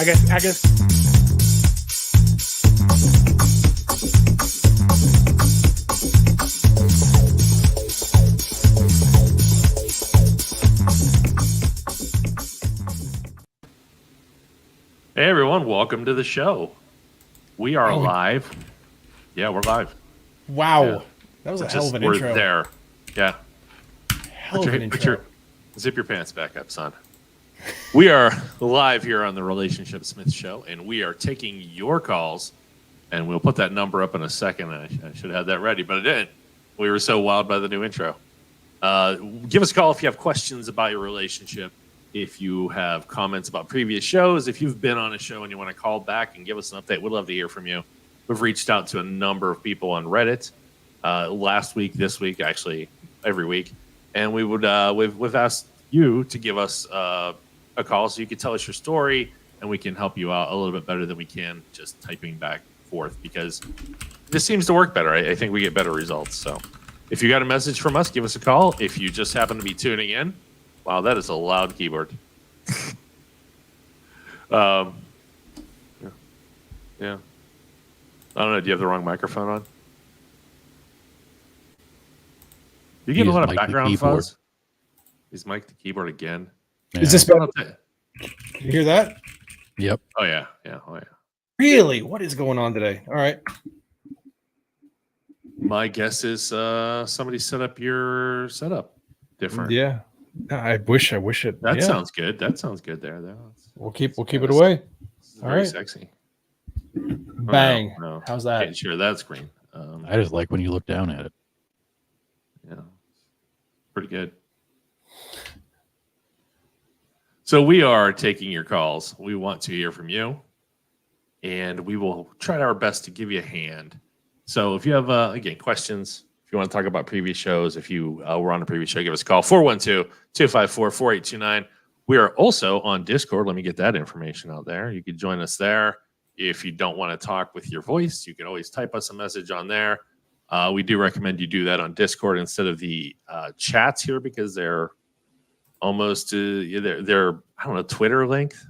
I guess. Hey everyone, welcome to the show. We are live. Yeah, we're live. Wow. Yeah. That was a hell of an intro. We're there. Yeah. Hell of an intro. Zip your pants back up, son. We are live here on the Relationship Smith Show, and we are taking your calls. And we'll put that number up in a second. I should have had that ready, but I didn't. We were so wowed by the new intro. Give us a call if you have questions about your relationship. If you have comments about previous shows, if you've been on a show and you want to call back and give us an update, we'd love to hear from you. We've reached out to a number of people on Reddit last week, this week, actually every week, and we would we've asked you to give us a call so you can tell us your story and we can help you out a little bit better than we can just typing back and forth, because this seems to work better. I think we get better results. So if you got a message from us, give us a call. If you just happen to be tuning in, wow, that is a loud keyboard. Yeah. I don't know. Do you have the wrong microphone on? You get a lot of background fuzz. He's mic'd the keyboard again. Yeah. Is this better? You hear that? Yep. Oh yeah. Oh yeah. Really? What is going on today? All right. My guess is somebody set up your setup different. Yeah. I wish it. That sounds good. That sounds good there. We'll keep it away. All right. Sexy. Bang. Oh, no. How's that? Can't share that screen. I just like when you look down at it. Yeah. Pretty good. So we are taking your calls. We want to hear from you, and we will try our best to give you a hand. So if you have, again, questions, if you want to talk about previous shows, if you were on a previous show, give us a call, 412-254-4829. We are also on Discord. Let me get that information out there. You can join us there. If you don't want to talk with your voice, you can always type us a message on there. We do recommend you do that on Discord instead of the chats here, because they're almost they're I don't know, Twitter length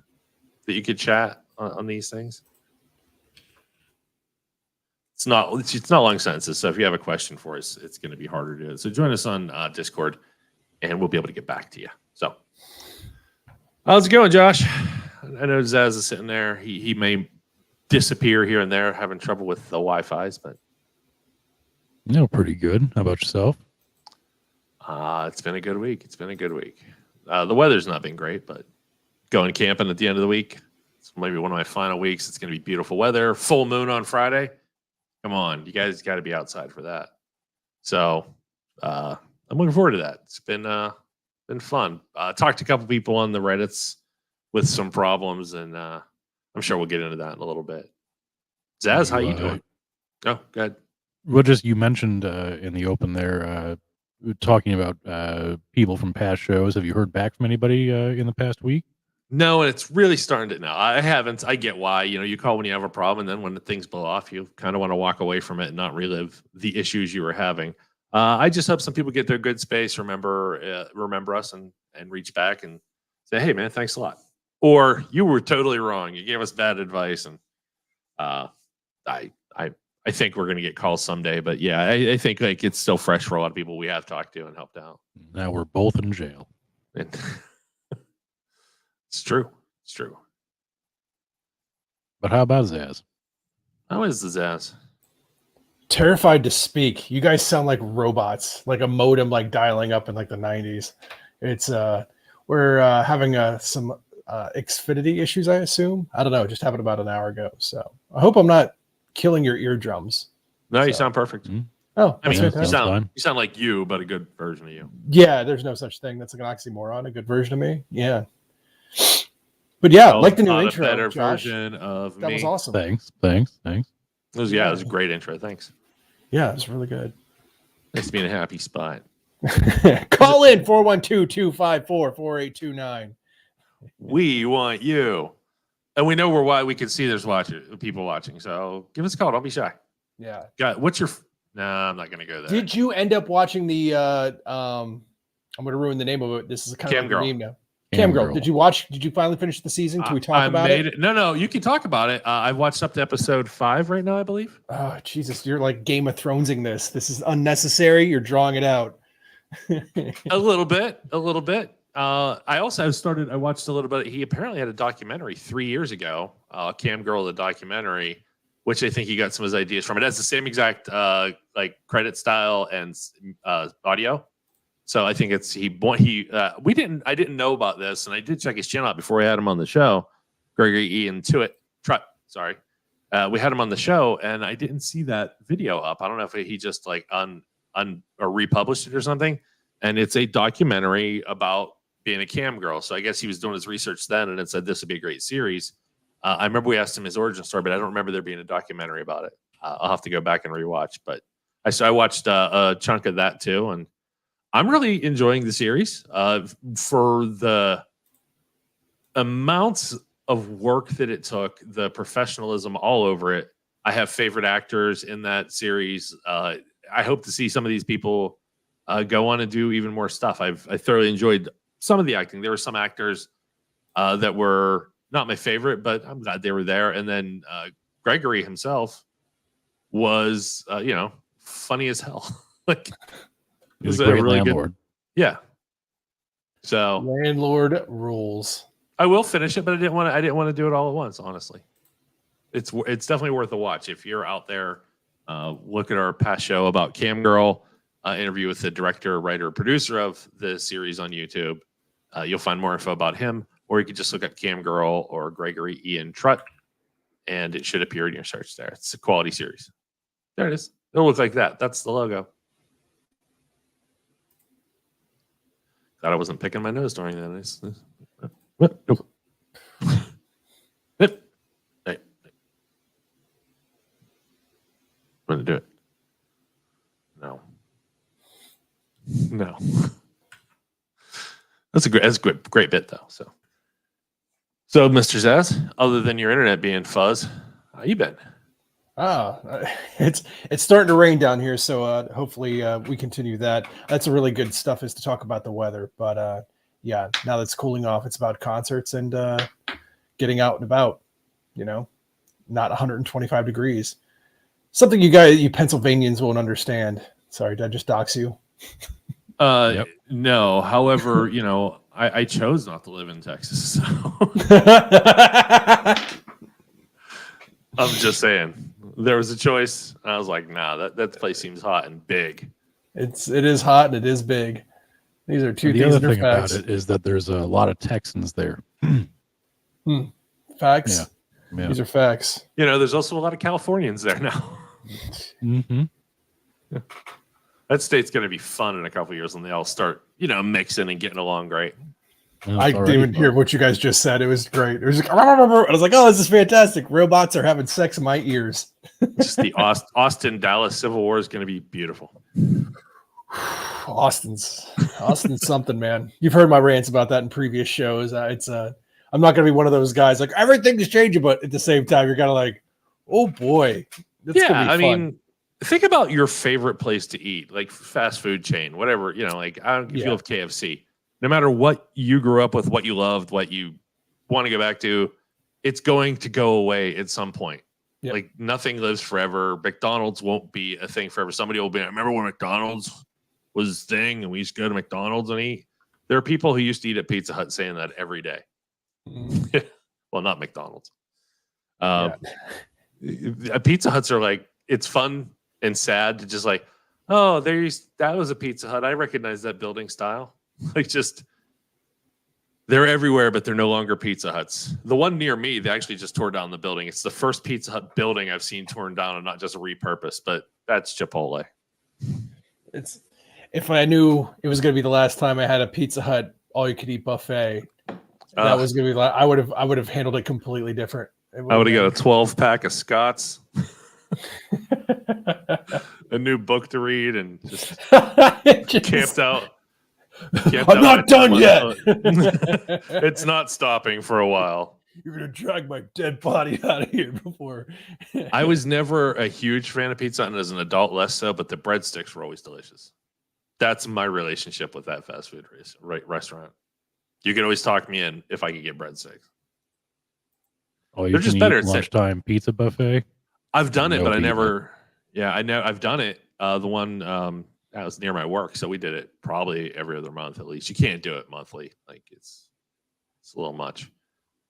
that you could chat on these things. It's not long sentences, so if you have a question for us, it's going to be harder to do it. So join us on Discord, and we'll be able to get back to you. So how's it going, Josh? I know Zaz is sitting there. He may disappear here and there, having trouble with the Wi-Fi's, but no, pretty good. How about yourself? It's been a good week. The weather's not been great, but going camping at the end of the week. It's maybe one of my final weeks. It's going to be beautiful weather. Full moon on Friday. Come on, you guys got to be outside for that. So I'm looking forward to that. It's been fun. Talked to a couple people on the Reddits with some problems, and I'm sure we'll get into that in a little bit. Zaz, how you doing? Oh, good. Well, just you mentioned in the open there, talking about people from past shows. Have you heard back from anybody in the past week? No, and it's really starting to now. I haven't. I get why. You call when you have a problem, and then when the things blow off, you kind of want to walk away from it and not relive the issues you were having. I just hope some people get their good space, remember us, and reach back and say, "Hey, man, thanks a lot," or "You were totally wrong. You gave us bad advice." And I think we're going to get calls someday, but yeah, I think like it's still fresh for a lot of people we have talked to and helped out. Now we're both in jail. And It's true. But how about Zaz? How is the Zaz? Terrified to speak. You guys sound like robots, like a modem, like dialing up in like the 90s. It's we're having some Xfinity issues, I assume. I don't know. It just happened about an hour ago. So I hope I'm not killing your eardrums. No, you sound perfect. Mm-hmm. Oh, I mean, fantastic. you sound like you, but a good version of you. Yeah, there's no such thing. That's like an oxymoron. A good version of me. Yeah. But yeah, like the new intro. A better Josh. Version of That me. was awesome. Thanks. It was a great intro. Thanks. Yeah, it was really good. Nice to be in a happy spot. Call in 412-254-4829. We want you. And we know why we can see there's people watching. So give us a call. Don't be shy. Yeah. What's your... Nah, I'm not going to go there. Did you end up watching the... I'm going to ruin the name of it. This is kind Cam of Girl. a meme now. Cam Girl, did you watch? Did you finally finish the season? Can we talk about it? No, you can talk about it. I've watched up to episode 5 right now, I believe. Oh, Jesus, you're like Game of Thronesing this. This is unnecessary. You're drawing it out. A little bit. I watched a little bit. He apparently had a documentary 3 years ago, Cam Girl, the documentary, which I think he got some of his ideas from. It has the same exact like credit style and audio. So I think I didn't know about this, and I did check his channel out before we had him on the show. Gregory Ian Trutt, sorry. We had him on the show, and I didn't see that video up. I don't know if he just like or republished it or something. And it's a documentary about being a cam girl. So I guess he was doing his research then, and it said this would be a great series. I remember we asked him his origin story, but I don't remember there being a documentary about it. I'll have to go back and rewatch. But I watched a chunk of that too, and I'm really enjoying the series for the amounts of work that it took, the professionalism all over it. I have favorite actors in that series. I hope to see some of these people go on and do even more stuff. I thoroughly enjoyed some of the acting. There were some actors that were not my favorite, but I'm glad they were there. And then Gregory himself was, funny as hell. Like, he was a great landlord. Yeah. So landlord rules. I will finish it, but I didn't want to do it all at once. Honestly, it's definitely worth a watch if you're out there. Look at our past show about Cam Girl, interview with the director, writer, producer of the series on YouTube. You'll find more info about him, or you could just look up Cam Girl or Gregory Ian Trutt, and it should appear in your search there. It's a quality series. There it is. It'll look like that. That's the logo. Glad I wasn't picking my nose during that. Nope. Hey. I'm gonna do it. No. That's a great bit though. So Mr. Zaz, other than your internet being fuzz, how you been? It's starting to rain down here, so hopefully we continue that. That's a really good stuff is to talk about the weather, but yeah, now that it's cooling off, it's about concerts and getting out and about, not 125 degrees. Something you Pennsylvanians won't understand. Sorry, did I just dox you? Yep. No. However, I chose not to live in Texas. So. I'm just saying. There was a choice. I was like, nah, that place seems hot and big. It is hot and it is big. These are two the things other that are thing facts. about it is that there's a lot of Texans there. Facts. Yeah. These are facts. There's also a lot of Californians there now. Mm-hmm. That state's going to be fun in a couple of years when they all start, mixing and getting along great. I didn't even hear what you guys just said. It was great. It was like, I was like, oh, this is fantastic. Robots are having sex in my ears. Just the Austin-Dallas Civil War is going to be beautiful. Austin's something, man. You've heard my rants about that in previous shows. I'm not going to be one of those guys like everything's changing, but at the same time, you're kind of like, oh boy. I mean, think about your favorite place to eat, like fast food chain, whatever, like I don't you love KFC. No matter what you grew up with, what you loved, what you want to go back to, it's going to go away at some point. Yep. Like nothing lives forever. McDonald's won't be a thing forever. Somebody will be, I remember when McDonald's was the thing and we used to go to McDonald's and eat. There are people who used to eat at Pizza Hut saying that every day. Well, not McDonald's. Pizza Huts are like, it's fun and sad to just like, oh, that was a Pizza Hut. I recognize that building style. Like just, they're everywhere, but they're no longer Pizza Huts. The one near me, they actually just tore down the building. It's the first Pizza Hut building I've seen torn down and not just repurposed, but that's Chipotle. If I knew it was going to be the last time I had a Pizza Hut all-you-could-eat buffet, that was going to be like, I would have handled it completely different. I would have got a 12-pack of Scots, a new book to read, and just camped out. I'm not done yet. It's not stopping for a while. You're going to drag my dead body out of here before. I was never a huge fan of pizza, and as an adult, less so, but the breadsticks were always delicious. That's my relationship with that fast food restaurant. You can always talk me in if I can get breadsticks. Oh, you They're can just eat better. It's like- lunchtime pizza buffet. I've done it, No but I beef never. Yeah, I know I've done it. The one that was near my work, so we did it probably every other month at least. You can't do it monthly, like it's a little much.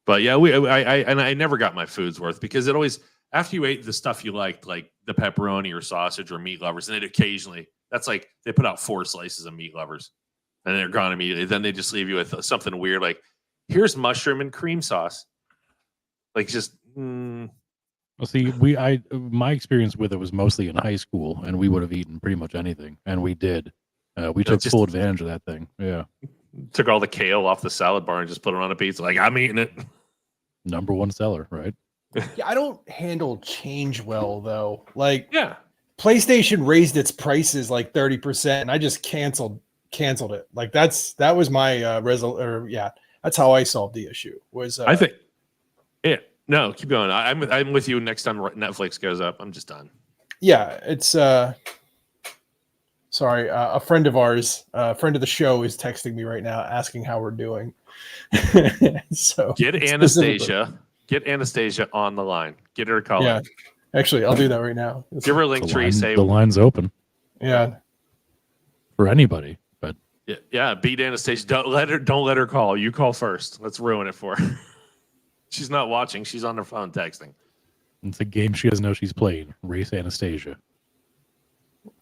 But yeah, I never got my food's worth because it always after you ate the stuff you liked, like the pepperoni or sausage or meat lovers, and then occasionally that's like they put out 4 slices of meat lovers, and they're gone immediately. Then they just leave you with something weird like here's mushroom and cream sauce, like just. Well, see, my experience with it was mostly in high school, and we would have eaten pretty much anything, and we did. We took just- full advantage of that thing. Yeah, Took all the kale off the salad bar and just put it on a pizza. Like I'm eating it. number one seller, right? Yeah, I don't handle change well though. Like Yeah. PlayStation raised its prices like 30%, and I just canceled it. Like that was my that's how I solved the issue. Was I think. Yeah. No, keep going. I'm with you next time Netflix goes up. I'm just done. yeah, it's sorry, a friend of ours, a friend of the show is texting me right now asking how we're doing. So Get Anastasia. Get Anastasia on the line. Get her to call. Yeah, in. actually, I'll do that right now. Give her a link tree. Say The line's open Yeah, for anybody, but yeah. Beat Anastasia. Don't let her call. You call first. Let's ruin it for her. She's not watching. She's on her phone texting. it's a game she doesn't know she's playing. Race Anastasia.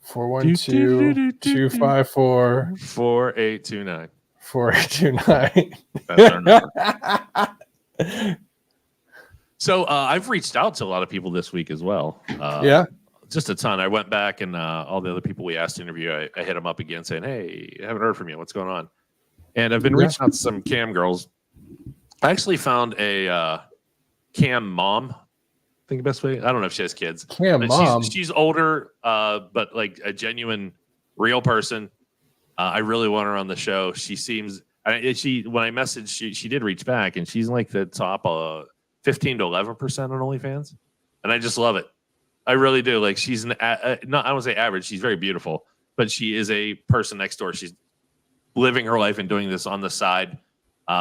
412-254 4829. 4829. That's our number. So I've reached out to a lot of people this week as well. Yeah. Just a ton. I went back and all the other people we asked to interview, I hit them up again saying, hey, I haven't heard from you. What's going on? And I've been Yeah. reaching out to some cam girls. I actually found a cam mom. I think the best way. I don't know if she has kids. Cam But mom. She's older, but like a genuine, real person. I really want her on the show. She seems. When I messaged, she did reach back, and she's like the top 15 to 11% on OnlyFans, and I just love it. I really do. Like she's not. I don't say average. She's very beautiful, but she is a person next door. She's living her life and doing this on the side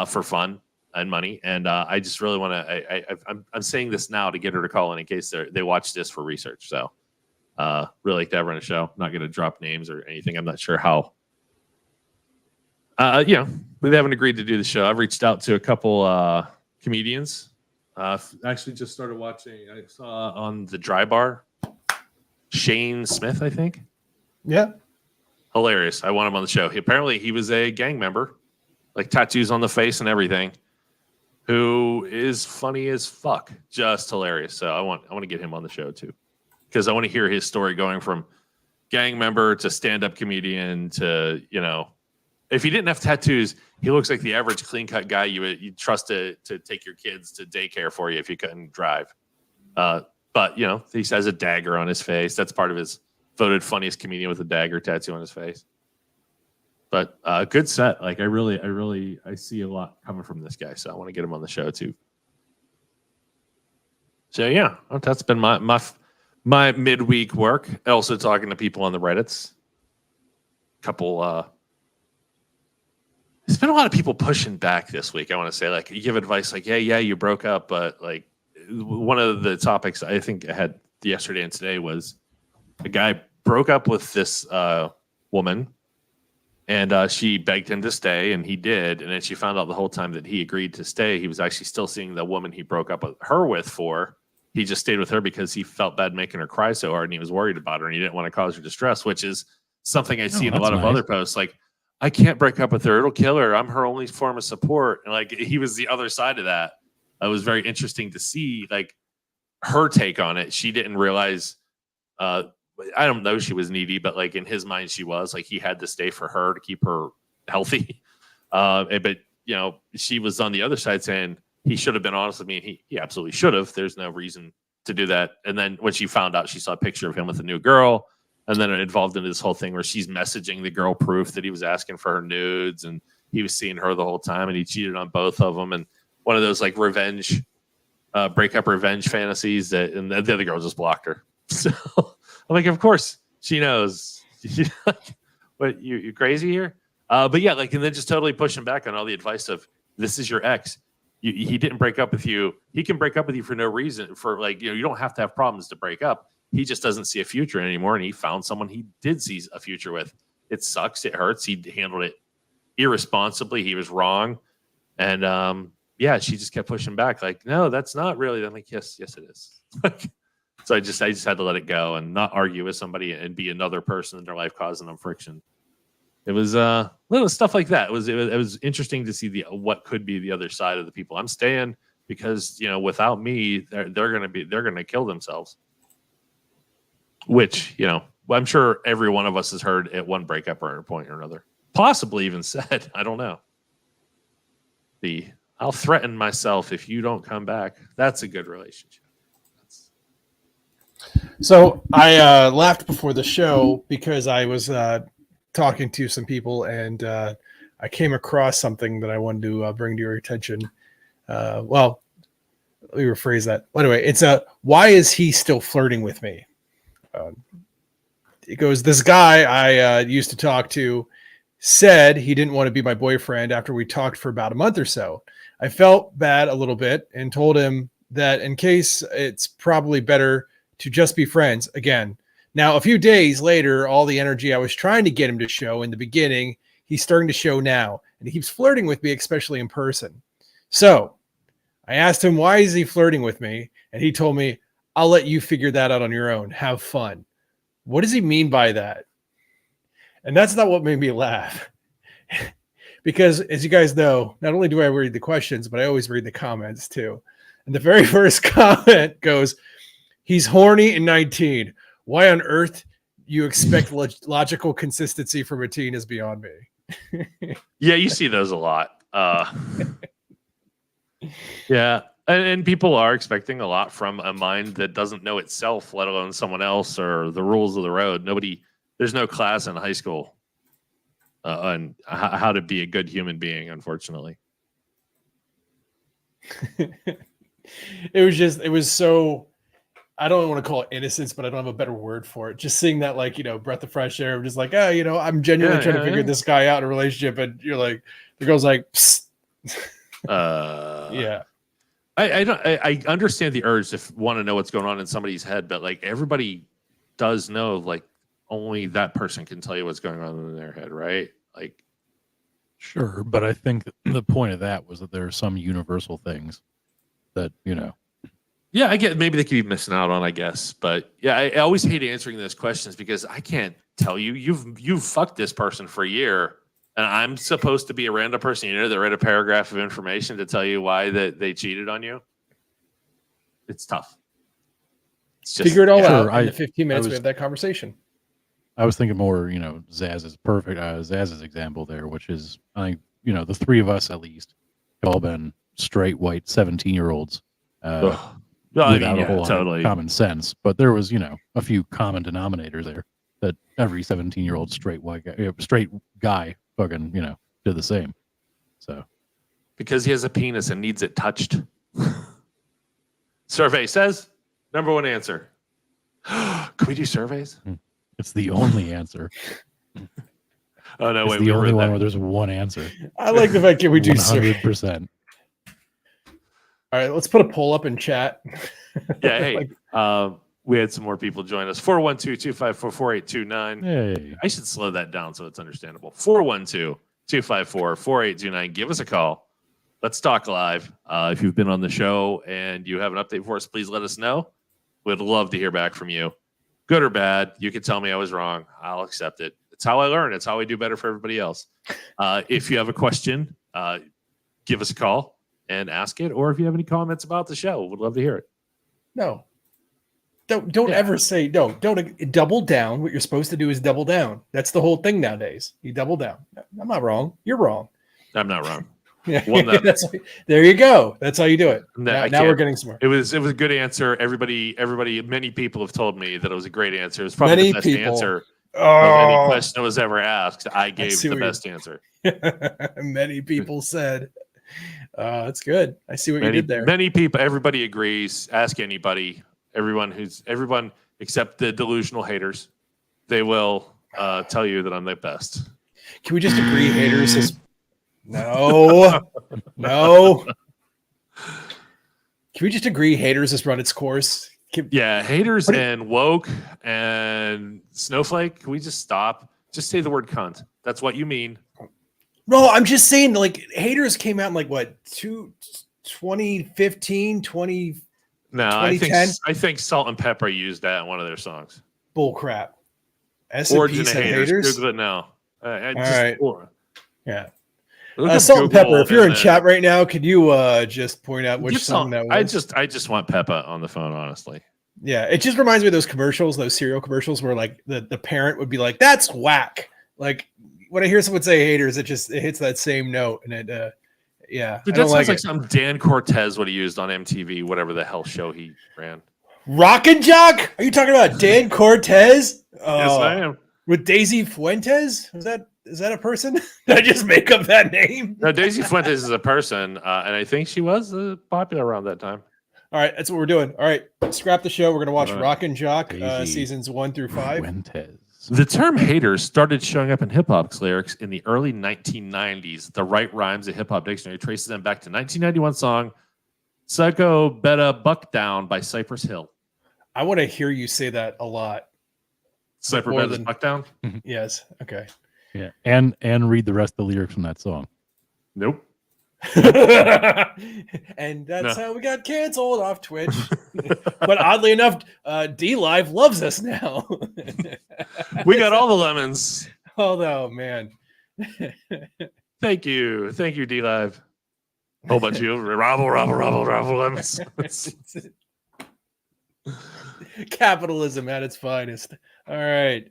for fun and money. And I just really want to. I'm saying this now to get her to call in case they watch this for research. So really like to have her on a show. I'm not going to drop names or anything. I'm not sure how. We haven't agreed to do the show. I've reached out to a couple comedians. Actually, just started watching. I saw on the Dry Bar, Shane Smith, I think. Yeah. Hilarious. I want him on the show. He was a gang member, like tattoos on the face and everything, who is funny as fuck. Just hilarious. So I want to get him on the show too, because I want to hear his story going from gang member to stand-up comedian to, if he didn't have tattoos, he looks like the average clean-cut guy you'd trust to take your kids to daycare for you if you couldn't drive. But he has a dagger on his face. That's part of his funniest comedian with a dagger tattoo on his face. But good set. Like I see a lot coming from this guy, so I want to get him on the show too. So yeah, that's been my midweek work. Also talking to people on the Reddits. Couple. There's been a lot of people pushing back this week. I want to say, like, you give advice like, yeah, you broke up, but like one of the topics I think I had yesterday and today was a guy broke up with this woman, and she begged him to stay, and he did. And then she found out the whole time that he agreed to stay, he was actually still seeing the woman he broke up with her for. He just stayed with her because he felt bad making her cry so hard, and he was worried about her, and he didn't want to cause her distress, which is something I see in a lot of other posts. Like, I can't break up with her. It'll kill her. I'm her only form of support. And like, he was the other side of that. It was very interesting to see like her take on it. She didn't realize, I don't know, she was needy, but like in his mind, she was like, he had to stay for her to keep her healthy. But she was on the other side saying he should have been honest with me. And he absolutely should have. There's no reason to do that. And then when she found out, she saw a picture of him with a new girl. And then it evolved into this whole thing where she's messaging the girl proof that he was asking for her nudes, and he was seeing her the whole time, and he cheated on both of them. And one of those like breakup revenge fantasies and the other girl just blocked her. So I'm like, of course she knows. What, you crazy here? But yeah, like, and then just totally pushing back on all the advice of this is your ex. He didn't break up with you. He can break up with you for no reason. For like, you don't have to have problems to break up. He just doesn't see a future anymore, and he found someone he did see a future with. It sucks. It hurts. He handled it irresponsibly. He was wrong, and yeah, she just kept pushing back. Like, no, that's not really. I'm like, yes, it is. So I just had to let it go and not argue with somebody and be another person in their life causing them friction. It was little stuff like that. It was interesting to see what could be the other side of the people. I'm staying because without me, they're gonna kill themselves. Which I'm sure every one of us has heard at one breakup or a point or another. Possibly even said. I don't know. I'll threaten myself if you don't come back. That's a good relationship. So I laughed before the show because I was talking to some people, and I came across something that I wanted to bring to your attention. Well, let me rephrase that. Well, anyway, it's why is he still flirting with me? It goes, this guy I used to talk to said he didn't want to be my boyfriend after we talked for about a month or so. I felt bad a little bit and told him that in case it's probably better to just be friends again. Now, a few days later, all the energy I was trying to get him to show in the beginning, he's starting to show now, and he keeps flirting with me, especially in person. So I asked him, why is he flirting with me? And he told me, I'll let you figure that out on your own. Have fun. What does he mean by that? And that's not what made me laugh. Because as you guys know, not only do I read the questions, but I always read the comments too. And the very first comment goes, he's horny and 19. Why on earth you expect logical consistency from a teen is beyond me. Yeah, you see those a lot. Yeah. And people are expecting a lot from a mind that doesn't know itself, let alone someone else or the rules of the road. There's no class in high school on how to be a good human being, unfortunately. It was so, I don't want to call it innocence, but I don't have a better word for it. Just seeing that, like, breath of fresh air. I'm just like, I'm genuinely trying to figure this guy out in a relationship. And you're like, the girl's like, psst. Yeah. I understand the urge to want to know what's going on in somebody's head, but like everybody does know, like only that person can tell you what's going on in their head, right? Like, sure, but I think the point of that was that there are some universal things that Yeah, I get maybe they could be missing out on, I guess, but yeah, I always hate answering those questions because I can't tell you. You've fucked this person for a year. And I'm supposed to be a random person, that read a paragraph of information to tell you why that they cheated on you. It's tough. It's just, figure it all out Sure, in the 15 minutes we have that conversation. I was thinking more, Zaz's Zaz's example there, which is, I think, the three of us at least have all been straight white 17-year-olds without a whole lot of common sense. But there was, a few common denominators there that every 17-year-old straight guy fucking, did the same. So because he has a penis and needs it touched. Survey says number one answer. Can we do surveys? It's the only answer. Oh no, it's wait, the only one where there's one answer. I like the fact that we do 100%. All right, let's put a poll up in chat. Yeah, hey, we had some more people join us. 412-254-4829. Hey. I should slow that down so it's understandable. 412-254-4829. Give us a call. Let's talk live. If you've been on the show and you have an update for us, please let us know. We'd love to hear back from you. Good or bad, you can tell me I was wrong. I'll accept it. It's how I learn. It's how I do better for everybody else. If you have a question, give us a call and ask it. Or if you have any comments about the show, we'd love to hear it. No. Don't ever say no. Don't double down. What you're supposed to do is double down. That's the whole thing nowadays. You double down. I'm not wrong. You're wrong. I'm not wrong. Yeah, there you go. That's how you do it. Now we're getting smart. It was a good answer. Everybody, many people have told me that it was a great answer. It was probably the best answer of any question that was ever asked. I gave the best answer. Many people said, "That's good." I see what you did there. Many people, everybody agrees. Ask anybody. Everyone except the delusional haters, they will tell you that I'm the best. Can we just agree haters is no. Can we just agree haters has run its course? Yeah, haters What do- and woke and snowflake. Can we just stop? Just say the word cunt. That's what you mean. No, I'm just saying, like, haters came out in like what 2015, 20 No, 2010? I think Salt and Pepper used that in one of their songs. bull crap. Origin S&P of said haters. haters. Google it now. All right. Yeah. Look up Salt and Google Pepper. If you're in and then- chat right now, could you just point out which Give song Salt- that was? I just want Peppa on the phone, honestly. Yeah, it just reminds me of those commercials, those cereal commercials where like the parent would be like, "That's whack." Like when I hear someone say haters, it hits that same note, and it yeah. Dude, I that don't sounds like it. some Dan Cortez would have used on MTV, whatever the hell show he ran. Rockin' Jock? Are you talking about Dan Cortez? Yes, I am. With Daisy Fuentes? Is that a person? Did I just make up that name? No, Daisy Fuentes is a person, and I think she was popular around that time. All right, that's what we're doing. All right, scrap the show. We're gonna watch All right. Rockin' Jock Daisy seasons 1 through 5. Fuentes. The term haters started showing up in hip hop's lyrics in the early 1990s. The Right Rhymes, a hip hop dictionary, traces them back to 1991 song Psycho Betta Buck Down by Cypress Hill. I want to hear you say that a lot. Cypress More Betta's than- Buck Down? Yes. Okay. Yeah, and read the rest of the lyrics from that song. Nope. And that's No. how we got canceled off Twitch. But oddly enough, D Live loves us now. We got all the lemons. Although, man. Thank you. Thank you, D Live. Whole bunch of you. Rabble lemons. Capitalism at its finest. All right.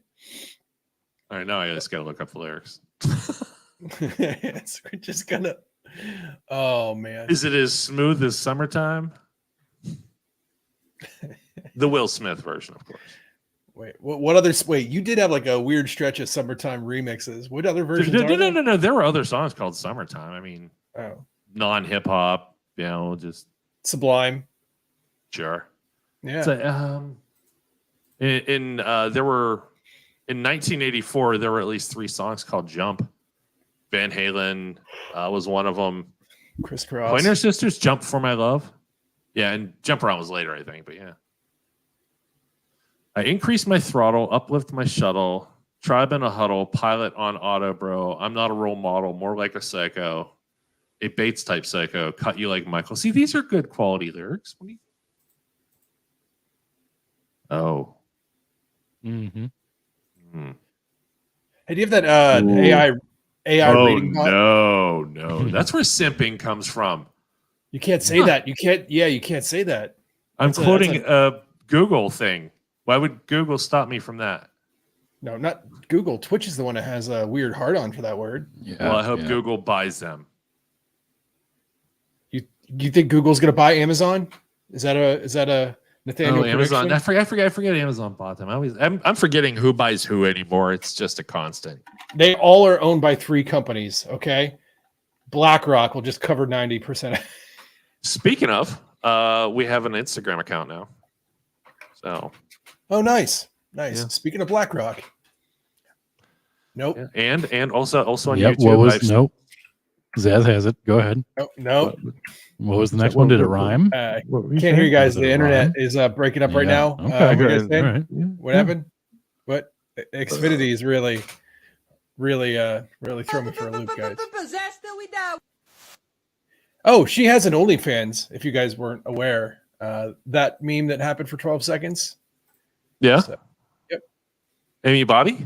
All right, now I just got to look up the lyrics. So we're just gonna. Oh man. Is it as smooth as summertime? The Will Smith version, of course. Wait, what other? Wait, you did have like a weird stretch of summertime remixes. What other versions? are there? No. There were other songs called Summertime. I mean, Oh, non-hip hop, just Sublime. sure. Yeah. So, there were in 1984 there were at least 3 songs called Jump. Van Halen was one of them. Crisscross. Pointer Sisters, Jump for My Love. Yeah, and Jump Around was later, I think, but yeah. I increase my throttle, uplift my shuttle, tribe in a huddle, pilot on auto, bro. I'm not a role model, more like a psycho. A Bates type psycho, cut you like Michael. See, these are good quality lyrics. What do you... Oh. Mm-hmm. Hmm. Hey, do you have that Ooh. AI Oh, reading bot? no. That's where simping comes from. You can't say that. You can't. Yeah, you can't say that. I'm That's quoting a Google thing. Why would Google stop me from that? No, not Google. Twitch is the one that has a weird hard on for that word. Yeah. Well, I hope yeah. Google buys them. You think Google's gonna buy Amazon? Is that a Nathaniel Amazon. prediction? I forget Amazon bought them. I'm forgetting who buys who anymore. It's just a constant. They all are owned by 3 companies. Okay, BlackRock will just cover 90%. Speaking of, we have an Instagram account now. So Oh, nice. Yeah. Speaking of BlackRock, nope, yeah. and also on Yep. YouTube. What was I've- nope? Zaz has it. Go ahead. no. What was the next one? Did it rhyme? What were Can't hear you guys. Was it The a internet rhyme? is breaking up right Yeah. now. Okay, what, you guys good. saying? All right. What happened? What? Xfinity is really throwing me for a loop, guys. Oh, she has an OnlyFans. If you guys weren't aware, that meme that happened for 12 seconds. Yeah. So, yep. Amy Bobby?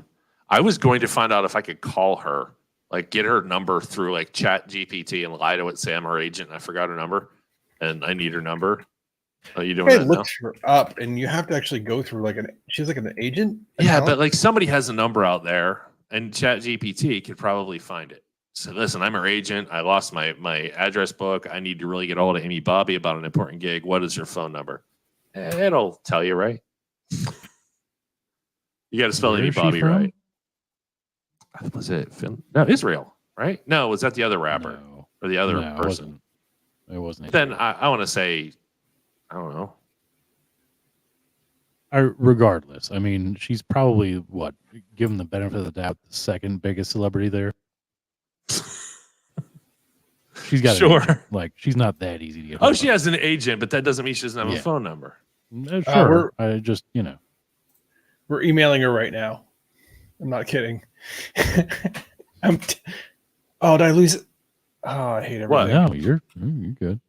I was going to find out if I could call her, like get her number through like Chat GPT and lie to it, say I'm her agent. And I forgot her number and I need her number. Are you doing I that now? looked her up, and you have to actually go through like she's like an agent. Yeah, account? but like somebody has a number out there and Chat GPT could probably find it. So listen, I'm her agent. I lost my address book. I need to really get a hold of Amy Bobby about an important gig. What is your phone number? It'll tell you, right? You got to spell Where Amy is she Bobby from? right. Was it No, Israel, right? No, was that the other rapper No. or the other No, person? It wasn't. Then I want to say, I don't know. Regardless, I mean, she's probably what, given the benefit of the doubt, the second biggest celebrity there. She's got Sure. an agent. Like, she's not that easy to get. Oh, hold she of. has an agent, but that doesn't mean she doesn't have Yeah. a phone number. Sure. I just, We're emailing her right now. I'm not kidding. Oh, did I lose it? Oh, I hate What? everything. no, you're good.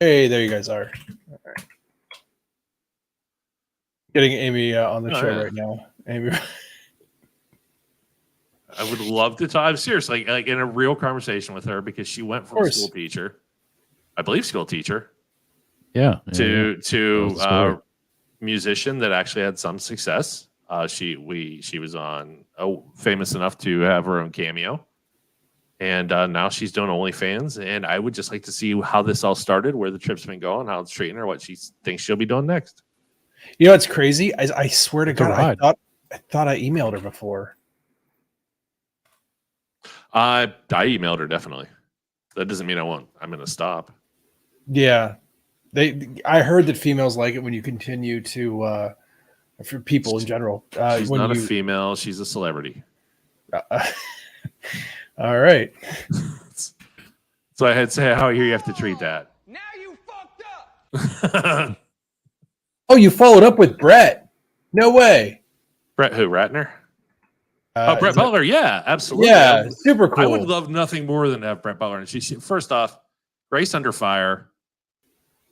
Hey, there you guys are. All right. Getting Amy on the Oh, show yeah. right now. Amy. I would love to talk. I'm serious, like in a real conversation with her, because she went from course. school teacher, I believe school teacher, Yeah. to That was the story. musician that actually had some success. She was on famous enough to have her own cameo, and now she's doing OnlyFans. And I would just like to see how this all started, where the trip's been going, how it's treating her, what she thinks she'll be doing next. You know what's crazy? I swear to It's a God, ride. I thought I emailed her before. I emailed her definitely. That doesn't mean I'm going to stop. Yeah, I heard that females like it when you continue to, for people in general. She's when not you, a female; she's a celebrity. All right. So I had to say how you have to treat that. Now you fucked up. Oh, you followed up with Brett? No way. Brett who? Ratner? Brett is that- Butler. Yeah, absolutely. Yeah, super cool. I would love nothing more than to have Brett Butler. And she first off, Grace Under Fire.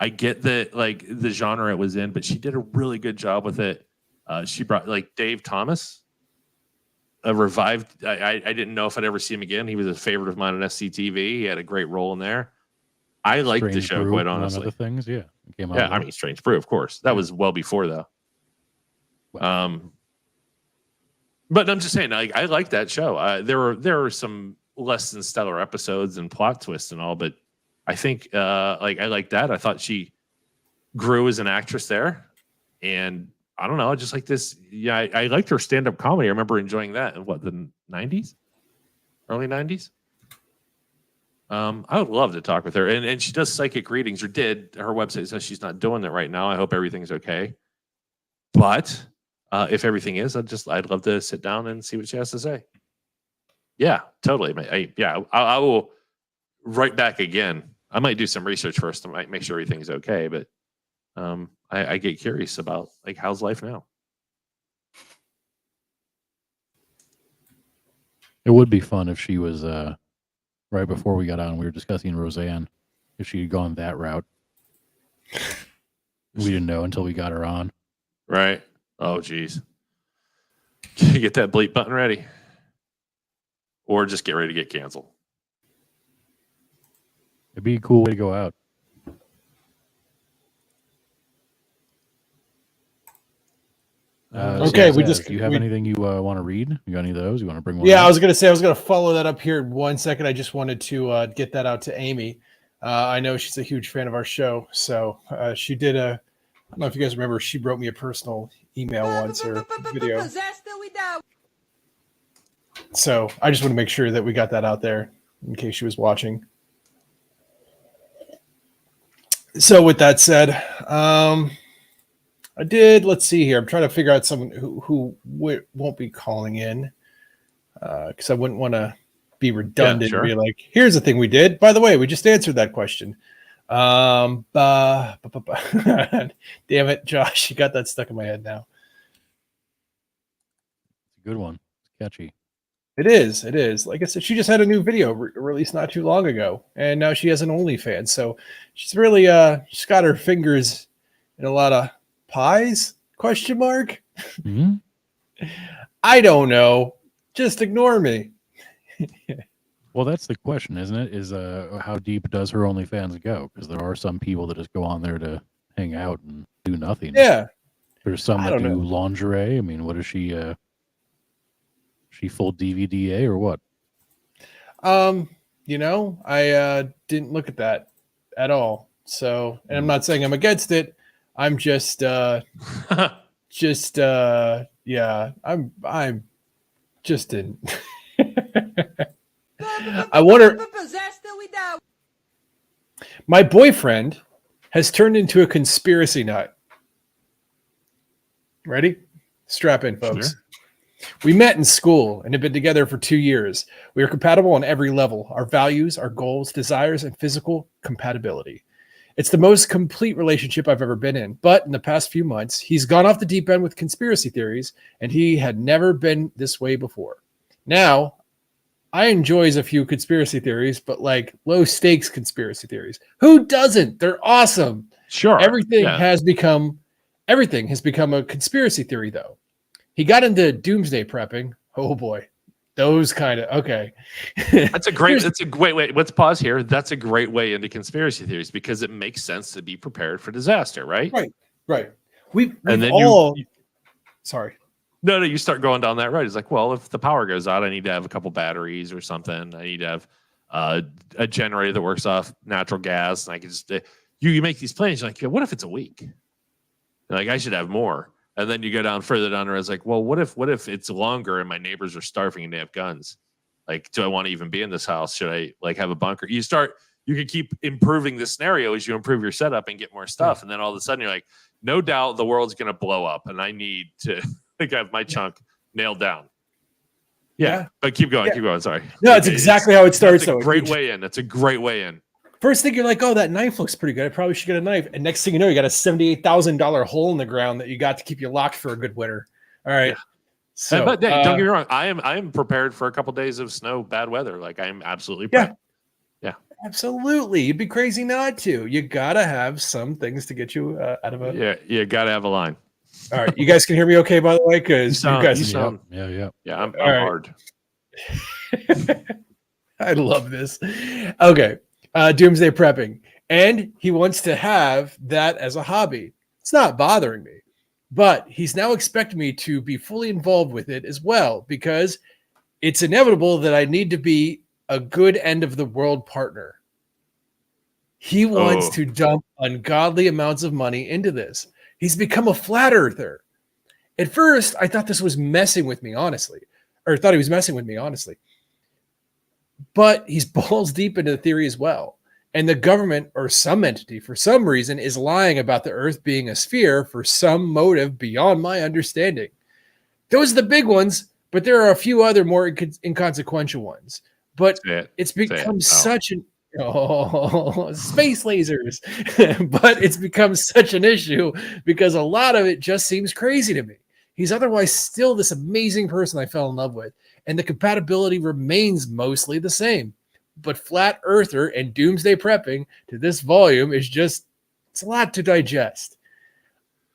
I get that, like, the genre it was in, but she did a really good job with it. She brought, like, Dave Thomas, revived. I didn't know if I'd ever see him again. He was a favorite of mine on SCTV. He had a great role in there. I liked the Strange show, Brew, quite among honestly. other things, yeah. It came out Yeah, with I it. mean, Strange Brew, of course. That was well before, though. Well. But I'm just saying, I like that show. There were some less than stellar episodes and plot twists and all, but I think I like that. I thought she grew as an actress there, and I don't know, just like this. Yeah, I liked her stand-up comedy. I remember enjoying that in the 90s, early 90s. I would love to talk with her, and she does psychic readings, or did. Her website says she's not doing it right now. I hope everything's okay, but if everything is, I'd love to sit down and see what she has to say. Yeah, totally. I will write back again. I might do some research first. I might make sure everything's okay, but I get curious about, like, how's life now? It would be fun if she was right before we got on. We were discussing Roseanne. If she had gone that route, we didn't know until we got her on. Right? Oh, geez. Get that bleep button ready, or just get ready to get canceled. It'd be a cool way to go out. Okay, so we Zaz, just- do you have we- anything you want to read? You got any of those? You want to bring one? Yeah, I up? was going to follow that up here in 1 second. I just wanted to get that out to Amy. I know she's a huge fan of our show. So she did I don't know if you guys remember, she wrote me a personal email once or video. So I just want to make sure that we got that out there in case she was watching. So with that said, let's see here. I'm trying to figure out someone who won't be calling in because I wouldn't want to be redundant sure. and be like, here's the thing we did. By the way, we just answered that question. Damn it, Josh, you got that stuck in my head now. It's a good one. It's catchy. It is. Like I said, she just had a new video released not too long ago, and now she has an OnlyFans. So she's really she's got her fingers in a lot of pies? Question mark. Mhm. I don't know. Just ignore me. Well, that's the question, isn't it? Is how deep does her OnlyFans go? Because there are some people that just go on there to hang out and do nothing. Yeah. There's some I that don't do know. lingerie. I mean, what is she? She full DVDA or what? I didn't look at that at all. So, and I'm not saying I'm against it. I'm just I'm just in. I wonder. My boyfriend has turned into a conspiracy nut. Ready? Strap in, folks. Sure. We met in school and have been together for 2 years. We are compatible on every level: our values, our goals, desires, and physical compatibility. It's the most complete relationship I've ever been in. But in the past few months, he's gone off the deep end with conspiracy theories, and he had never been this way before. Now, I enjoys a few conspiracy theories, but like low stakes conspiracy theories. Who doesn't? They're awesome. Sure. Everything Yeah. has become a conspiracy theory, though. He got into doomsday prepping. Oh boy, those kind of okay. That's a great. Here's- That's a wait. Let's pause here. That's a great way into conspiracy theories because it makes sense to be prepared for disaster, right? right. We've And then all. Sorry. No, you start going down that road. It's like, well, if the power goes out, I need to have a couple batteries or something. I need to have a generator that works off natural gas, and I can just you make these plans. You're like, yeah, what if it's a week? You're like, I should have more. And then you go down further down the road. It's like, well, what if it's longer and my neighbors are starving and they have guns? Like, do I want to even be in this house? Should I like have a bunker? You can keep improving the scenario as you improve your setup and get more stuff. And then all of a sudden you're like, no doubt the world's going to blow up and I need to like have my chunk nailed down. Yeah. But keep going. Sorry. No, it's exactly how it starts. That's a though. great way in. That's a great way in. First thing you're like, oh, that knife looks pretty good. I probably should get a knife. And next thing you know, you got a $78,000 hole in the ground that you got to keep you locked for a good winter. All right. Yeah. So, But don't get me wrong. I am prepared for a couple days of snow, bad weather. Like I'm absolutely prepared. absolutely. You'd be crazy not to. You got to have some things to get you out of a. Yeah. You got to have a line. All right. You guys can hear me okay, by the way? Because you guys. Yeah. I'm All right. hard. I love this. Okay. Doomsday prepping. And he wants to have that as a hobby. It's not bothering me, but he's now expecting me to be fully involved with it as well because it's inevitable that I need to be a good end of the world partner. He wants to dump ungodly amounts of money into this. He's become a flat earther. At first, I thought this was messing with me, honestly, or thought he was messing with me, honestly. But he's balls deep into the theory as well. And the government or some entity, for some reason, is lying about the Earth being a sphere for some motive beyond my understanding. Those are the big ones, but there are a few other more inconsequential ones. But it's become such an space lasers. But it's become such an issue because a lot of it just seems crazy to me. He's otherwise still this amazing person I fell in love with, and the compatibility remains mostly the same. But flat earther and doomsday prepping to this volume is just, it's a lot to digest.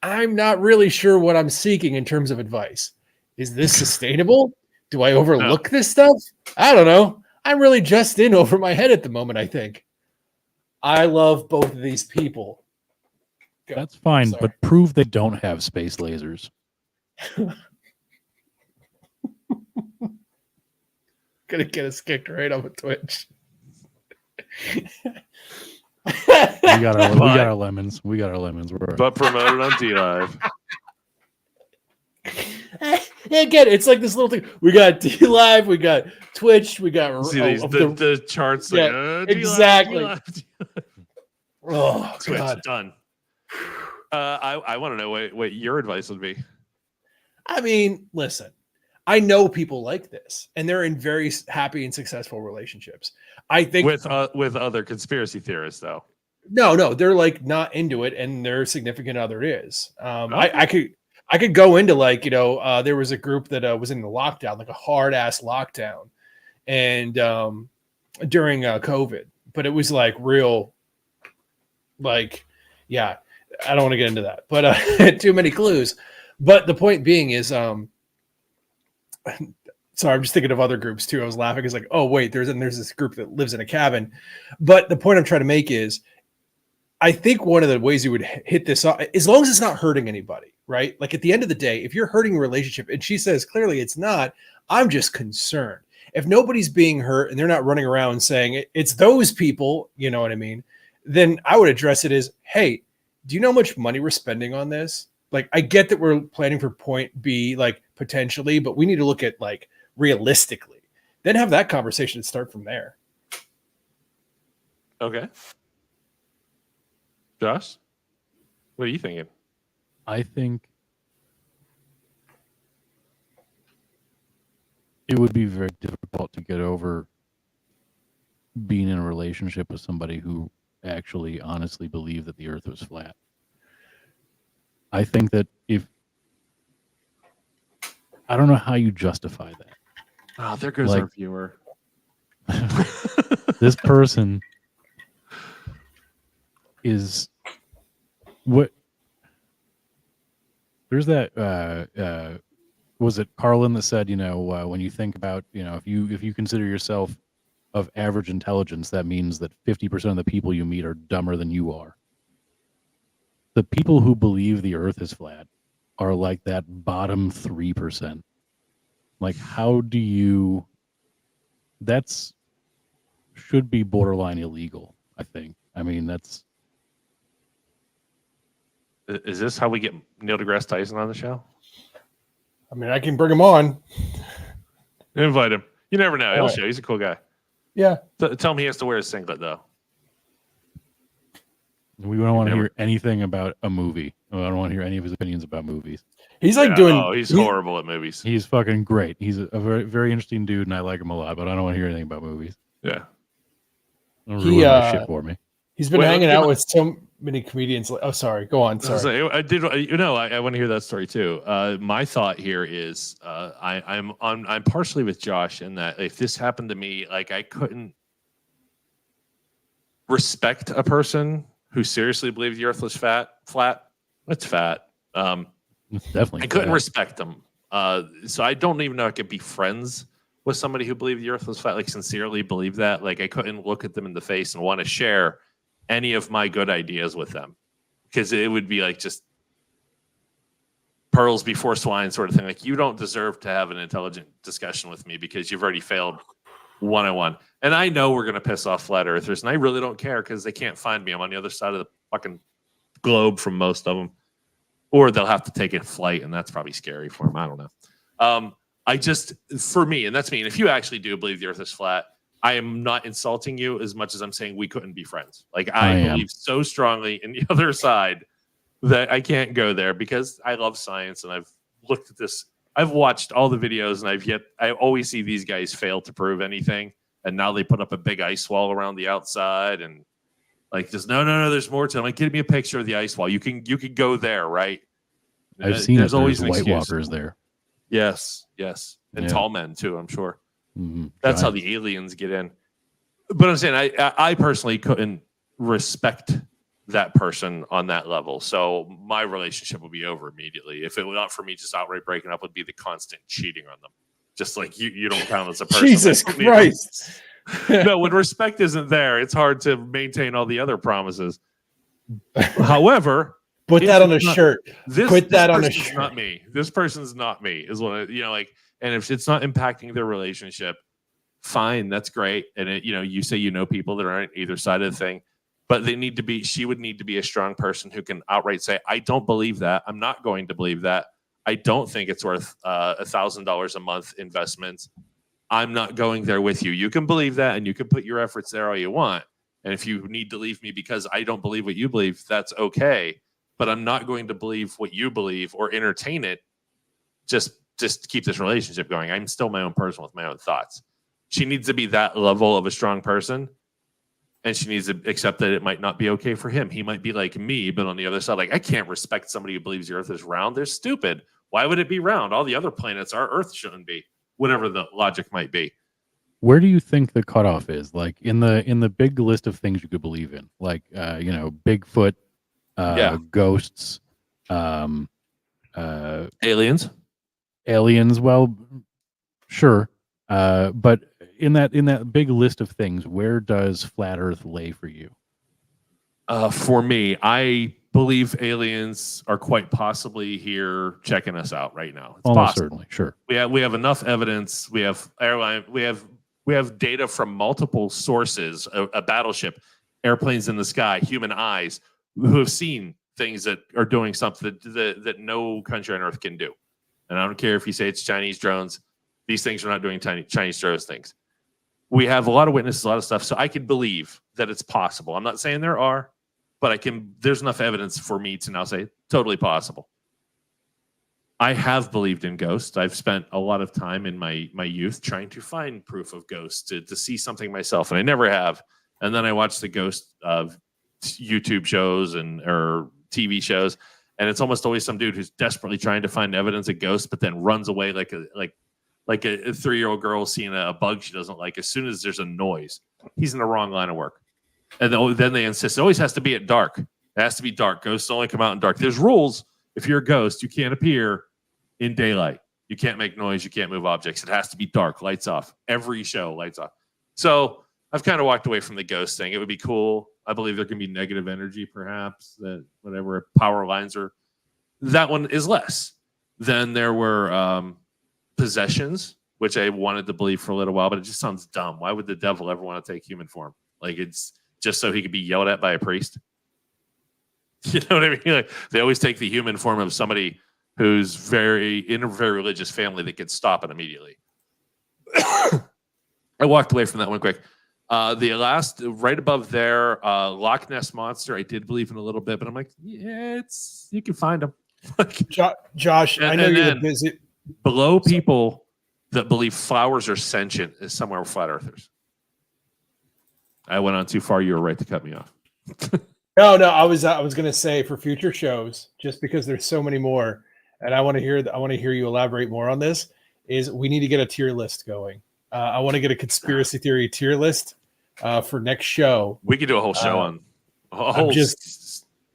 I'm not really sure what I'm seeking in terms of advice. Is this sustainable? Do I overlook this stuff? I don't know. I'm really just in over my head at the moment, I think. I love both of these people. Go. That's fine, Sorry. but prove they don't have space lasers. Gonna get us kicked right off of Twitch. We got our lemons. We got our lemons. We're all right. But promoted on D-Live. Again, it's like this little thing. We got D-Live, we got Twitch, we got See these the charts. Like, Yeah, D-Live, exactly. D-Live. Oh Twitch God. done. I want to know what your advice would be. I mean, listen, I know people like this, and they're in very happy and successful relationships. I think With other conspiracy theorists, though. no, they're like not into it, and their significant other is. Okay. I could go into like there was a group that was in the lockdown, like a hard ass lockdown, and during COVID, but it was like real, like yeah. I don't want to get into that, but too many clues. But the point being is, sorry, I'm just thinking of other groups too. I was laughing. It's like, oh wait, there's this group that lives in a cabin. But the point I'm trying to make is, I think one of the ways you would hit this off, as long as it's not hurting anybody, right? Like at the end of the day, if you're hurting a relationship, and she says clearly it's not, I'm just concerned. If nobody's being hurt and they're not running around saying it's those people, you know what I mean? Then I would address it as, hey, do you know how much money we're spending on this? Like, I get that we're planning for point B, like potentially, but we need to look at like realistically, then have that conversation and start from there. Okay. Josh, what are you thinking? I think it would be very difficult to get over being in a relationship with somebody who actually honestly believed that the earth was flat. I think that I don't know how you justify that. Oh, there goes Like- our viewer. This person is what there's that was it Carlin that said, when you think about, if you consider yourself of average intelligence, that means that 50% of the people you meet are dumber than you are. The people who believe the earth is flat are like that bottom 3%. Like, how do you, that's should be borderline illegal, I think. I mean, that's, Is this how we get Neil deGrasse Tyson on the show? I mean, I can bring him on. Invite him. You never know. He'll Alright. show. He's a cool guy. Yeah. Tell him he has to wear a singlet, though. we don't want to Never- hear anything about a movie. I don't want to hear any of his opinions about movies. He's like Yeah, doing. Oh, he's horrible at movies. He's fucking great. He's a very, very interesting dude, and I like him a lot, but I don't want to hear anything about movies. Yeah. Don't He, ruin my shit for me. He's been Wait, hanging let me- out with so many comedians. Oh, sorry. Go on. Sorry. I did. I want to hear that story too. My thought here is, I'm partially with Josh in that if this happened to me, like I couldn't respect a person who seriously believed the Earth was flat. It's fat. It's definitely I couldn't bad. respect them. So I don't even know I could be friends with somebody who believed the Earth was flat, like sincerely believe that. Like I couldn't look at them in the face and want to share any of my good ideas with them, because it would be like just pearls before swine sort of thing. Like you don't deserve to have an intelligent discussion with me because you've already failed 101. And I know we're going to piss off flat earthers, and I really don't care because they can't find me. I'm on the other side of the fucking globe from most of them. Or they'll have to take a flight, and that's probably scary for them. I don't know. I just, for me, and that's me, and if you actually do believe the earth is flat, I am not insulting you as much as I'm saying we couldn't be friends. Like, I am. believe so strongly in the other side that I can't go there because I love science, and I've looked at this. I've watched all the videos, and I always see these guys fail to prove anything, and now they put up a big ice wall around the outside, and like, just no, there's more to it. I'm like, give me a picture of the ice wall. You can go there, right? I've seen There's it. always There's an White excuse. Walkers there. Yes, and Yeah. tall men too. I'm sure Mhm. that's how Giants. the aliens get in. But I'm saying I personally couldn't respect that person on that level, so my relationship would be over immediately. If it were not for me, just outright breaking up would be the constant cheating on them. Just like you don't count as a person. Jesus You know? Christ. No, when respect isn't there, it's hard to maintain all the other promises. However, Put If that on a it's not- shirt. Put that on a person's shirt. not me. This person's not me. Is what like. And if it's not impacting their relationship, fine, that's great. And you say people that are on either side of the thing, but they need to be. She would need to be a strong person who can outright say, "I don't believe that. I'm not going to believe that. I don't think it's worth $1,000 a month investment. I'm not going there with you. You can believe that, and you can put your efforts there all you want. And if you need to leave me because I don't believe what you believe, that's okay. But I'm not going to believe what you believe or entertain it just to keep this relationship going. I'm still my own person with my own thoughts." She needs to be that level of a strong person, and she needs to accept that it might not be okay for him. He might be like me, but on the other side, like, I can't respect somebody who believes the earth is round. They're stupid. Why would it be round? All the other planets, our earth shouldn't be, whatever the logic might be. Where do you think the cutoff is? Like in the big list of things you could believe in, like Bigfoot, ghosts, Aliens. aliens. Well, sure, but in that big list of things, where does flat Earth lay for you? For me, I believe aliens are quite possibly here checking us out right now. It's Almost possible. certainly, sure. We have enough evidence. We have we have data from multiple sources, a battleship, airplanes in the sky, human eyes, who have seen things that are doing something that no country on earth can do. And I don't care if you say it's Chinese drones. These things are not doing Chinese drones things. We have a lot of witnesses, a lot of stuff. So I can believe that it's possible. I'm not saying there are, but there's enough evidence for me to now say totally possible. I have believed in ghosts. I've spent a lot of time in my youth trying to find proof of ghosts to see something myself, and I never have. And then I watched the ghost of YouTube shows or TV shows, and it's almost always some dude who's desperately trying to find evidence of ghosts, but then runs away like a 3-year-old girl seeing a bug she doesn't like. As soon as there's a noise, he's in the wrong line of work. And then they insist it always has to be at dark. It has to be dark. Ghosts only come out in dark. There's rules. If you're a ghost, you can't appear in daylight. You can't make noise. You can't move objects. It has to be dark. Lights off. Every show, lights off. So I've kind of walked away from the ghost thing. It would be cool. I believe there can be negative energy, perhaps, that whatever power lines are. That one is less. Then there were possessions, which I wanted to believe for a little while, but it just sounds dumb. Why would the devil ever want to take human form? Like, it's just so he could be yelled at by a priest. You know what I mean? Like, they always take the human form of somebody who's in a very religious family that gets stopped immediately. I walked away from that one quick. The last, right above there, Loch Ness Monster, I did believe in a little bit, but I'm like, yeah, you can find them. Josh, I know you're busy. Below people that believe flowers are sentient is somewhere flat earthers. I went on too far. You were right to cut me off. No, I was going to say for future shows, just because there's so many more, and I want to hear you elaborate more on this. Is we need to get a tier list going. I want to get a conspiracy theory tier list for next show. We could do a whole show on a whole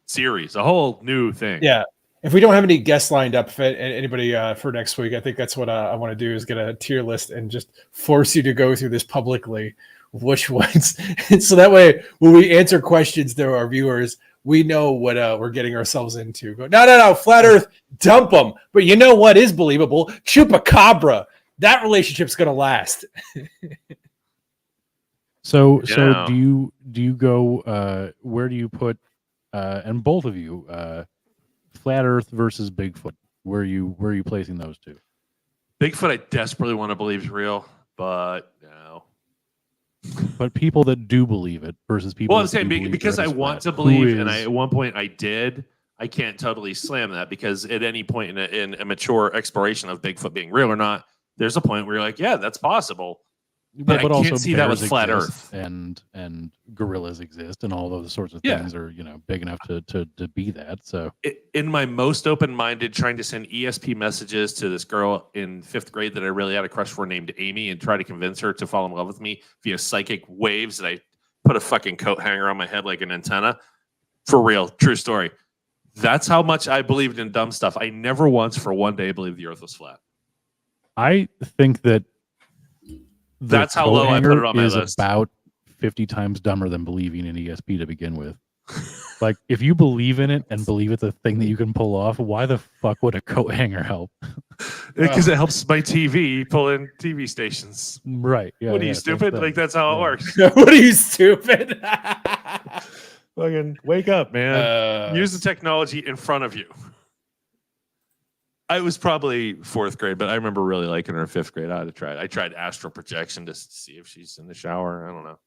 series, a whole new thing. Yeah. If we don't have any guests lined up, if anybody for next week, I think that's what I want to do is get a tier list and just force you to go through this publicly, which ones. And so that way, when we answer questions to our viewers, we know what we're getting ourselves into. Go, no, flat Earth, dump them. But you know what is believable? Chupacabra. That relationship's going to last. So do you go? Where do you put? And both of you, flat Earth versus Bigfoot. Where are you placing those two? Bigfoot, I desperately want to believe is real, but no. But people that do believe it versus people. Well, I'm saying because I want to believe, and at one point I did. I can't totally slam that because at any point in a mature exploration of Bigfoot being real or not, there's a point where you're like, yeah, that's possible. But I can't also see that with flat exist, Earth. And gorillas exist, and all those sorts of things are big enough to be that. So in my most open-minded, trying to send ESP messages to this girl in 5th grade that I really had a crush for named Amy, and try to convince her to fall in love with me via psychic waves, that I put a fucking coat hanger on my head like an antenna. For real, true story. That's how much I believed in dumb stuff. I never once for one day believed the Earth was flat. I think that that's how low I put it on my list. About 50 times dumber than believing in ESP to begin with. Like, if you believe in it and believe it's a thing that you can pull off, why the fuck would a coat hanger help? Because it helps my TV pull in TV stations. Right. Yeah, what are you, stupid? Like, that's how it works. What are you, stupid? Fucking wake up, man. Use the technology in front of you. I was probably 4th grade, but I remember really liking her in 5th grade. I had to try it. I tried astral projection to see if she's in the shower. I don't know.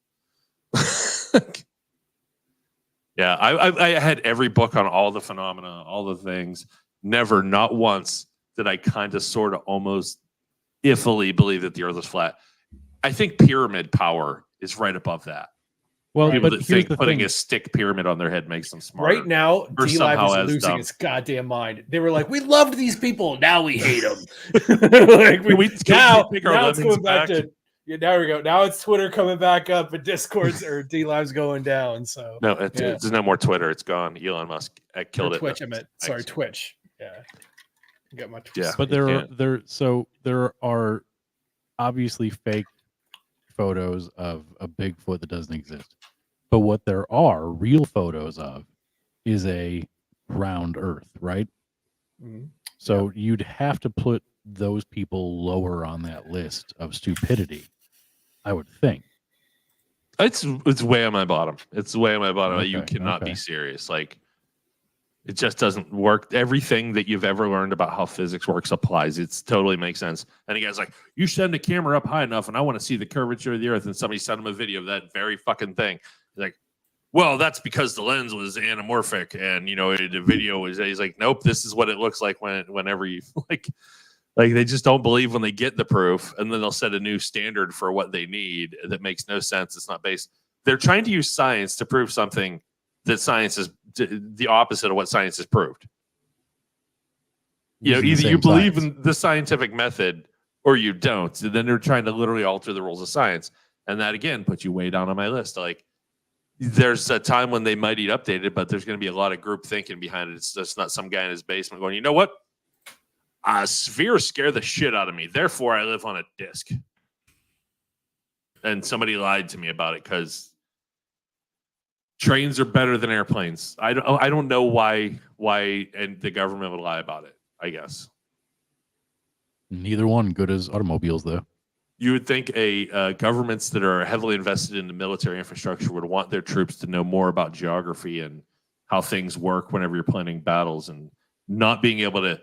Yeah, I had every book on all the phenomena, all the things. Never, not once, did I kind of sort of almost iffily believe that the Earth was flat. I think pyramid power is right above that. Well, people but that think the putting thing. a stick pyramid on their head makes them smarter. Right now, Or D-Live somehow is as losing dumb. its goddamn mind. They were like, we loved these people. Now we hate them. Can we take our now it's lemons going back back? to... Yeah, now we go. Now it's Twitter coming back up, but Discord's or D-Live's going down. So No, there's no more Twitter. It's gone. Elon Musk killed Or it. Twitch, I meant. Sorry, Twitch. Yeah. Got my Twitch. Yeah. But there are obviously fake photos of a Bigfoot that doesn't exist. But what there are real photos of is a round Earth, right? Mhm. So you'd have to put those people lower on that list of stupidity, I would think. It's way on my bottom. It's way on my bottom. You Okay, cannot okay. be serious. Like, it just doesn't work. Everything that you've ever learned about how physics works applies. It totally makes sense. And the guy's like, you send the camera up high enough and I want to see the curvature of the Earth. And somebody sent him a video of that very fucking thing. Like, well, that's because the lens was anamorphic, and the video was. He's like, nope, this is what it looks like whenever you like they just don't believe when they get the proof, and then they'll set a new standard for what they need that makes no sense. It's not based. They're trying to use science to prove something that science is the opposite of what science has proved. Either you believe in the scientific method or you don't. And then they're trying to literally alter the rules of science, and that again puts you way down on my list. Like, there's a time when they might eat updated, but there's going to be a lot of group thinking behind it. It's just not some guy in his basement going, you know what? Spheres scare the shit out of me. Therefore, I live on a disc. And somebody lied to me about it because trains are better than airplanes. I don't know why and the government would lie about it, I guess. Neither one good as automobiles, though. You would think governments that are heavily invested in the military infrastructure would want their troops to know more about geography and how things work whenever you're planning battles, and not being able to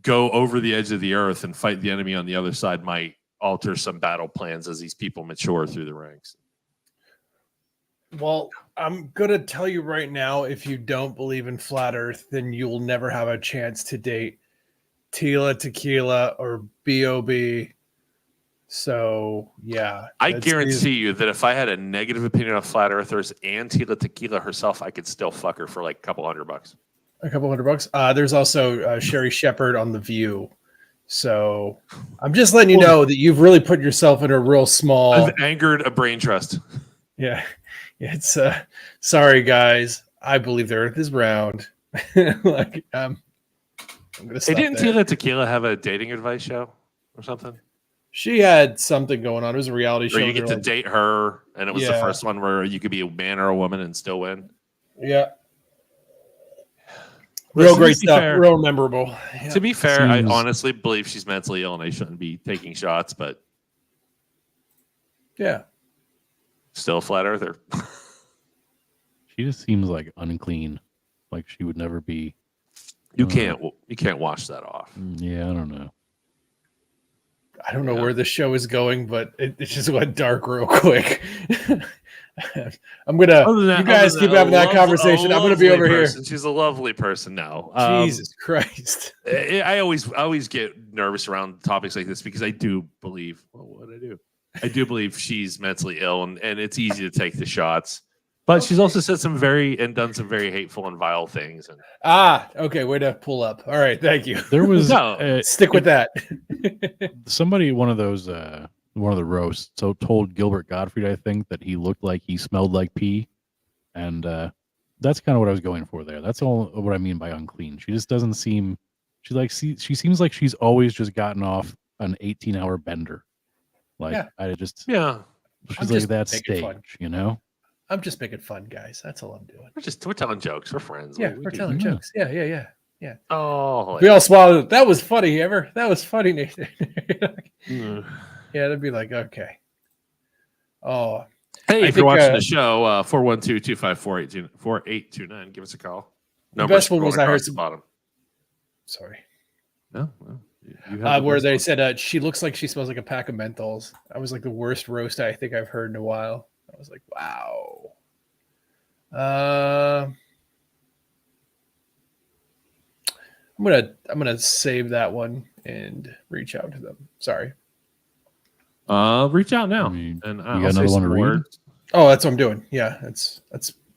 go over the edge of the earth and fight the enemy on the other side might alter some battle plans as these people mature through the ranks. Well, I'm going to tell you right now, if you don't believe in flat earth, then you'll never have a chance to date Tila Tequila or B.O.B. So, yeah. I guarantee you that if I had a negative opinion of flat earthers and Tila Tequila herself, I could still fuck her for like a couple $100. A couple $100. There's also Sherry Shepard on The View. So I'm just letting you know that you've really put yourself in a real small. I've angered a brain trust. Yeah. It's sorry, guys. I believe the earth is round. Like, I'm going to stop Didn't there. Tila Tequila have a dating advice show or something? She had something going on. It was a reality show. Where you get to date her, and it was the first one where you could be a man or a woman and still win. Yeah. Listen, Real great stuff. fair, Real memorable. Yeah. To be fair, I Seems- honestly believe she's mentally ill and I shouldn't be taking shots, but Yeah. still a flat earther. She just seems like unclean. Like she would never be. You can't wash that off. Yeah, I don't know. I don't know where the show is going, but it just went dark real quick. I'm gonna. You guys keep having that conversation. I'm gonna be over here. She's a lovely person now. Jesus Christ! I always get nervous around topics like this because I do believe. Well, what I do, I do believe she's mentally ill, and it's easy to take the shots. But she's also said done some very hateful and vile things. And Okay, way to pull up. All right, thank you. There was Stick with that. somebody, one of the roasts, so told Gilbert Gottfried, I think, that he looked like he smelled like pee, and that's kind of what I was going for there. That's all what I mean by unclean. She just doesn't seem. She seems like she's always just gotten off an 18-hour bender. Like she's like that stage, you know. I'm just making fun, guys. That's all I'm doing. We're telling jokes. We're friends. Yeah, we're telling jokes. Yeah. Oh, We all swallowed. That was funny, Ever. That was funny, Nathan. mm. Yeah, they'd be like, okay. Oh, Hey, I if you're think, watching the show, 412-254-4829, give us a call. The best one was I heard some bottom. Sorry. No, you have the Where best they one. said she looks like she smells like a pack of menthols. That was like the worst roast I think I've heard in a while. I was like, wow. I'm gonna save that one and reach out to them. Sorry. Reach out now, I mean, and you I'll got say another some one to read? words. Oh, that's what I'm doing. Yeah, that's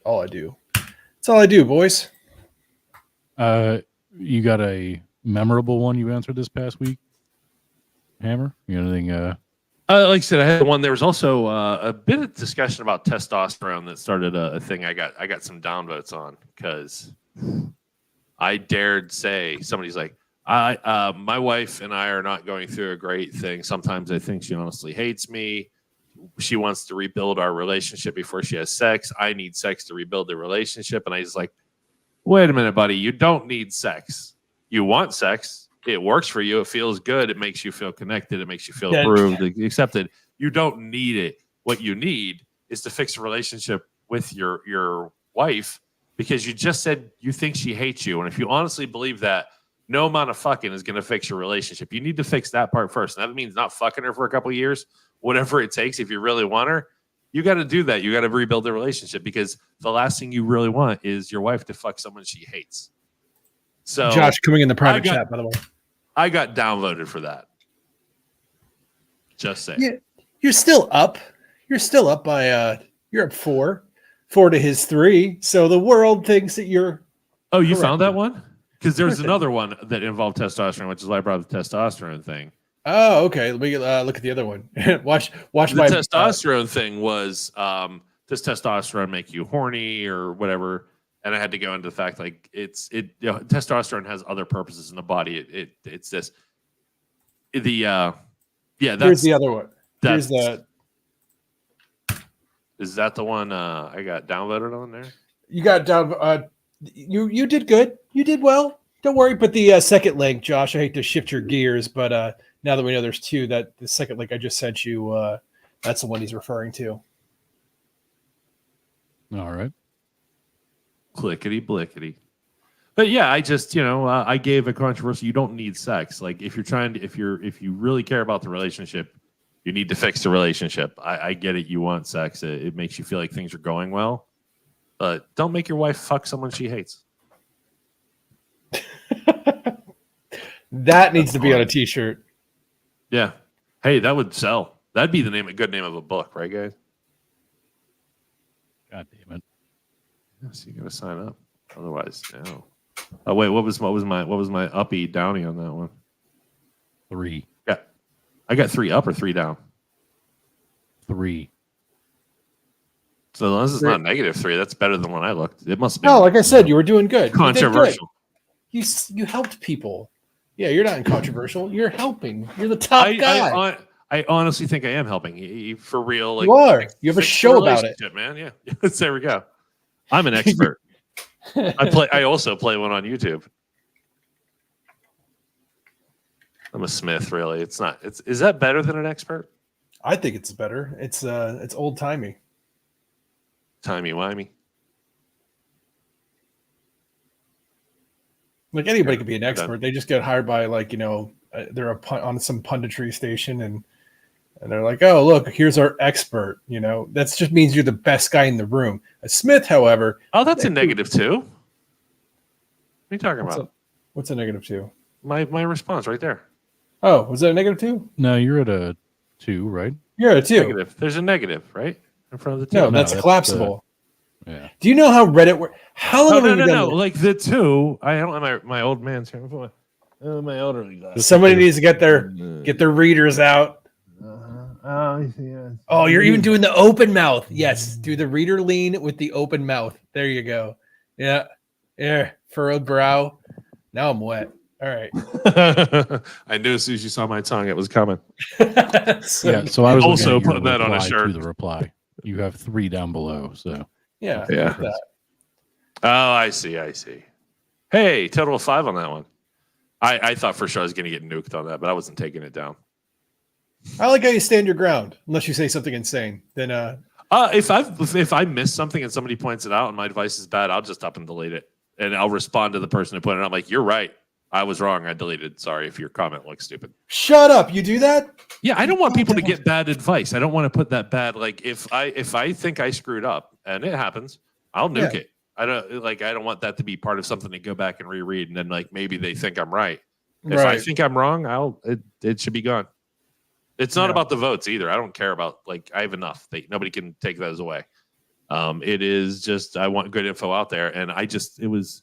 all I do. That's all I do, boys. You got a memorable one you answered this past week, Hammer? You got anything? Like I said, I had one. There was also a bit of discussion about testosterone that started a thing. I got some downvotes on because I dared say somebody's like, my wife and I are not going through a great thing. Sometimes I think she honestly hates me. She wants to rebuild our relationship before she has sex. I need sex to rebuild the relationship. And I was like, wait a minute, buddy. You don't need sex. You want sex. It works for you. It feels good. It makes you feel connected. It makes you feel approved, accepted. You don't need it. What you need is to fix a relationship with your wife because you just said you think she hates you. And if you honestly believe that, no amount of fucking is going to fix your relationship. You need to fix that part first. And that means not fucking her for a couple of years, whatever it takes. If you really want her, You got to do that. You got to rebuild the relationship because the last thing you really want is your wife to fuck someone she hates. So Josh coming in the private got- chat, by the way. I got downvoted for that. Just saying. Yeah, you're still up. You're still up by you're up 4 to his 3. So the world thinks that you're Oh, you correct. found that one? Because there's Correct. another one that involved testosterone, which is why I brought the testosterone thing. Oh, okay. Let me look at the other one. watch The my testosterone thing was does testosterone make you horny or whatever? And I had to go into the fact like testosterone has other purposes in the body. It's this here's that's the other one. Here's that's- the is that the one I got downvoted on there? you got down you did good. You did well. Don't worry. But the second link, Josh, I hate to shift your gears, but now that we know there's 2, that the second link I just sent you, that's the one he's referring to. All right. Clickety blickety. But yeah, I just I gave a controversy. You don't need sex. Like if you really care about the relationship, you need to fix the relationship. I get it. You want sex. It makes you feel like things are going well, but don't make your wife fuck someone she hates. That needs to be on a t-shirt. Yeah. Hey, that would sell. That'd be good name of a book, right, guys? God damn it. Yes, you gotta sign up. Otherwise, no. Oh wait, what was my uppy downy on that one? 3. Yeah, I got 3 up or 3 down. 3. So unless it's not -3, that's better than when I looked. It must be No, like I said, you were doing good. You did good. controversial. You helped people. Yeah, you're not controversial. You're helping. You're the top guy. I honestly think I am helping for real. Like, you are. You have a fix the show about it. relationship, man. Yeah, there we go. I'm an expert. I also play one on YouTube. I'm a Smith, really. It's not. Is that better than an expert? I think it's better. It's old timey. Timey wimey. Like anybody could be an expert. They just get hired by they're on some punditry station and they're like, oh look, here's our expert. That just means you're the best guy in the room. A Smith, however, Oh, that's a -2. What are you talking about? what's a -2? My response right there. Oh, was that a -2? No, you're at a 2, right? You're at a 2. Negative. There's a negative right in front of the 2. No, that's that's, collapsible. Yeah. Do you know how Reddit works? How long No, have you done no. this? Like the 2. I don't have my old man's here. My elderly guy. Somebody needs to get their readers out. Oh, you're even doing the open mouth. Yes, do the reader lean with the open mouth. There you go. Yeah, furrowed brow. Now I'm wet. All right. I knew as soon as you saw my tongue, it was coming. So, Yeah, so I was Also looking at your putting that on a reply shirt. To the reply. You have 3 down below, so yeah. Yeah. look at that. Oh, I see. Hey, total of 5 on that one. I thought for sure I was going to get nuked on that, but I wasn't taking it down. I like how you stand your ground, unless you say something insane. Then If I miss something and somebody points it out and my advice is bad, I'll just up and delete it, and I'll respond to the person who put it. I'm like, you're right. I was wrong. I deleted. Sorry if your comment looks stupid. shut up. You do that? Yeah, I don't want people to get bad advice. I don't want to put that bad. Like if I think I screwed up and it happens, I'll nuke it. I don't want that to be part of something to go back and reread and then like maybe they think I'm right. If I think I'm wrong, it should be gone. It's not about the votes either. I don't care about I have enough. Nobody can take those away. It is just I want good info out there, and it was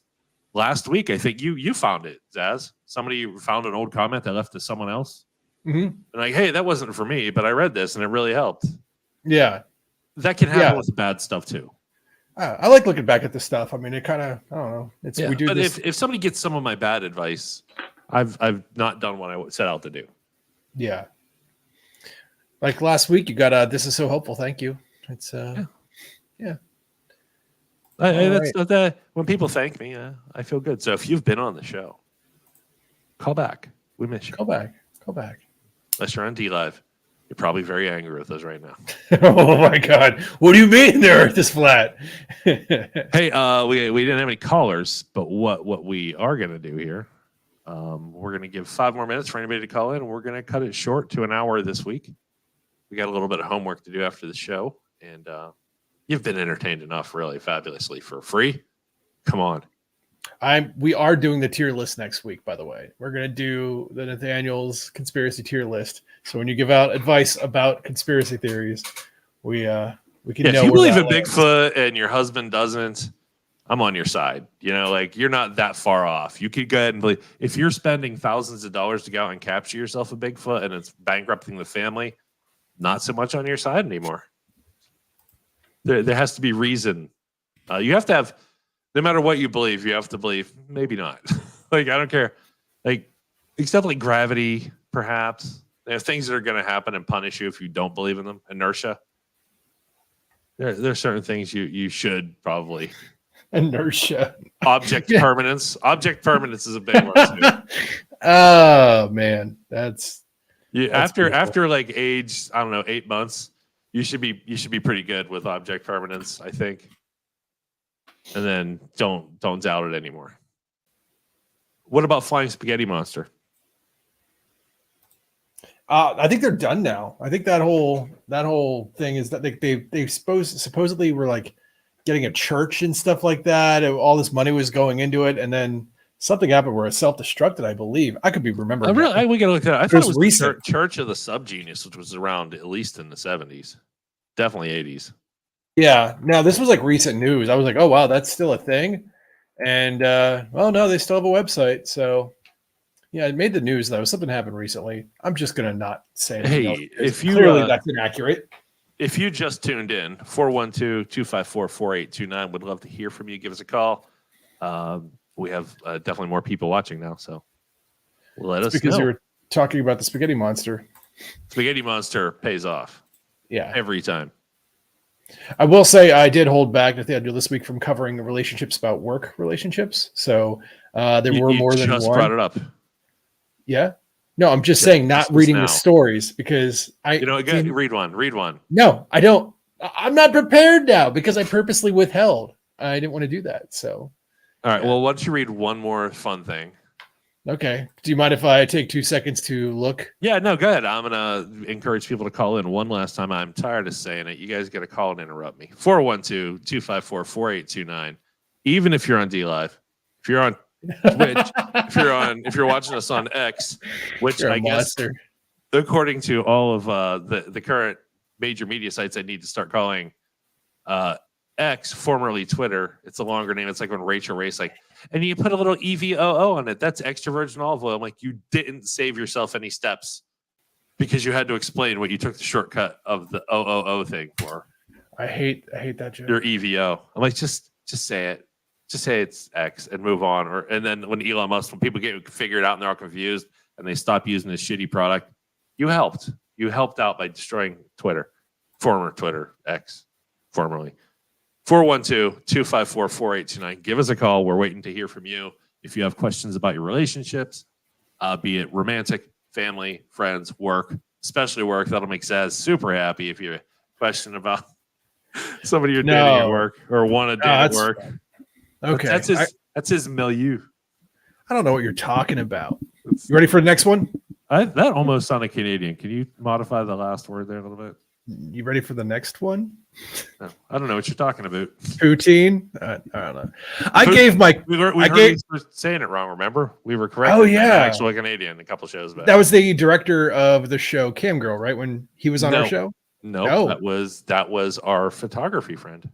last week. I think you found it, Zaz. Somebody found an old comment that left to someone else, and hey, that wasn't for me, but I read this and it really helped. Yeah, that can happen with bad stuff too. I like looking back at this stuff. I mean, it kind of I don't know. We do but this. if somebody gets some of my bad advice, I've not done what I set out to do. Yeah. Like last week, you got this is so helpful. Thank you. It's yeah. When people thank me, I feel good. So if you've been on the show, call back. We miss you. Call back. Unless you're on DLive, you're probably very angry with us right now. Oh my God! What do you mean the Earth is flat? Hey, we didn't have any callers, but what we are gonna do here, we're gonna give 5 more minutes for anybody to call in, and we're gonna cut it short to an hour this week. We got a little bit of homework to do after the show, And you've been entertained enough, really fabulously for free. Come on. We are doing the tier list next week, by the way. We're gonna do the Nathaniel's conspiracy tier list. So when you give out advice about conspiracy theories, we can Yeah, know if you where believe that in lands. Bigfoot and your husband doesn't, I'm on your side. You know, like you're not that far off. You could go ahead and believe if you're spending thousands of dollars to go out and capture yourself a Bigfoot and it's bankrupting the family, not so much on your side anymore. There has to be reason. You have to have, no matter what you believe, you have to believe. Maybe not. Like I don't care. Like except like gravity, perhaps. There are things that are going to happen and punish you if you don't believe in them. Inertia. There are certain things you should probably. Inertia. Object permanence. Object permanence is a big one too. Oh man, that's After beautiful. like age, I don't know, 8 months, you should be pretty good with object permanence, I think. And then don't doubt it anymore. What about Flying Spaghetti Monster? I think they're done now. I think that whole thing is that they supposedly were like getting a church and stuff like that. And all this money was going into it, and then something happened where it self-destructed. I believe I could be remembering. We gotta look at it. I It thought was it was recent. the Church of the Subgenius, which was around at least in the 70s, definitely 80s. Yeah. Now this was like recent news. I was like, oh wow, that's still a thing. And well, no, they still have a website. So yeah, it made the news though. Something happened recently. I'm just gonna not say anything else, Hey, because if you clearly that's inaccurate. if you just tuned in, 412-254-4829, would love to hear from you. Give us a call. We have definitely more people watching now, so let us Because know. you were talking about the spaghetti monster. Spaghetti Monster pays off Yeah. every time. I will say I did hold back Nathaniel this week from covering the relationships about work relationships. So there were You more than just one. brought it up. Yeah. No, I'm just Yeah, saying not just reading now. the stories because You know, go, read one. No, I don't. I'm not prepared now because I purposely withheld. I didn't want to do that. So, All right. Yeah. Well, why don't you read one more fun thing? okay. Do you mind if I take 2 seconds to look? Yeah, no, go ahead. I'm gonna encourage people to call in one last time. I'm tired of saying it. You guys got to call and interrupt me. 412-254-4829. Even if you're on D Live, if you're on Twitch, if you're watching us on X, which You're a I guess monster. according to all of the current major media sites, I need to start calling X, formerly Twitter. It's a longer name. It's like when Rachel Ray's like, and you put a little EVOO on it. That's extra virgin olive oil. I'm like, you didn't save yourself any steps because you had to explain what you took the shortcut of the OOO thing for I hate that joke. your EVO. I'm like, just say it. Just say it's X and move on. And then when Elon Musk, when people get figured out and they're all confused and they stop using this shitty product, you helped. You helped out by destroying Twitter, former Twitter, X, formerly. 412-254-4829. Give us a call. We're waiting to hear from you. If you have questions about your relationships, be it romantic, family, friends, work, especially work, that'll make Zaz super happy if you have a question about somebody you're dating at No. work or want to date at that's work. Okay. That's his milieu. I don't know what you're talking about. You ready for the next one? That almost sounded Canadian. Can you modify the last word there a little bit? You ready for the next one? No, I don't know what you're talking about. Poutine? I don't know. I gave my We heard gave- we were saying it wrong. Remember, we were correct. Oh, yeah. Actual Canadian a couple shows back. that was the director of the show Cam Girl, right? When he was on No. our show. no, Oh. that was our photography friend,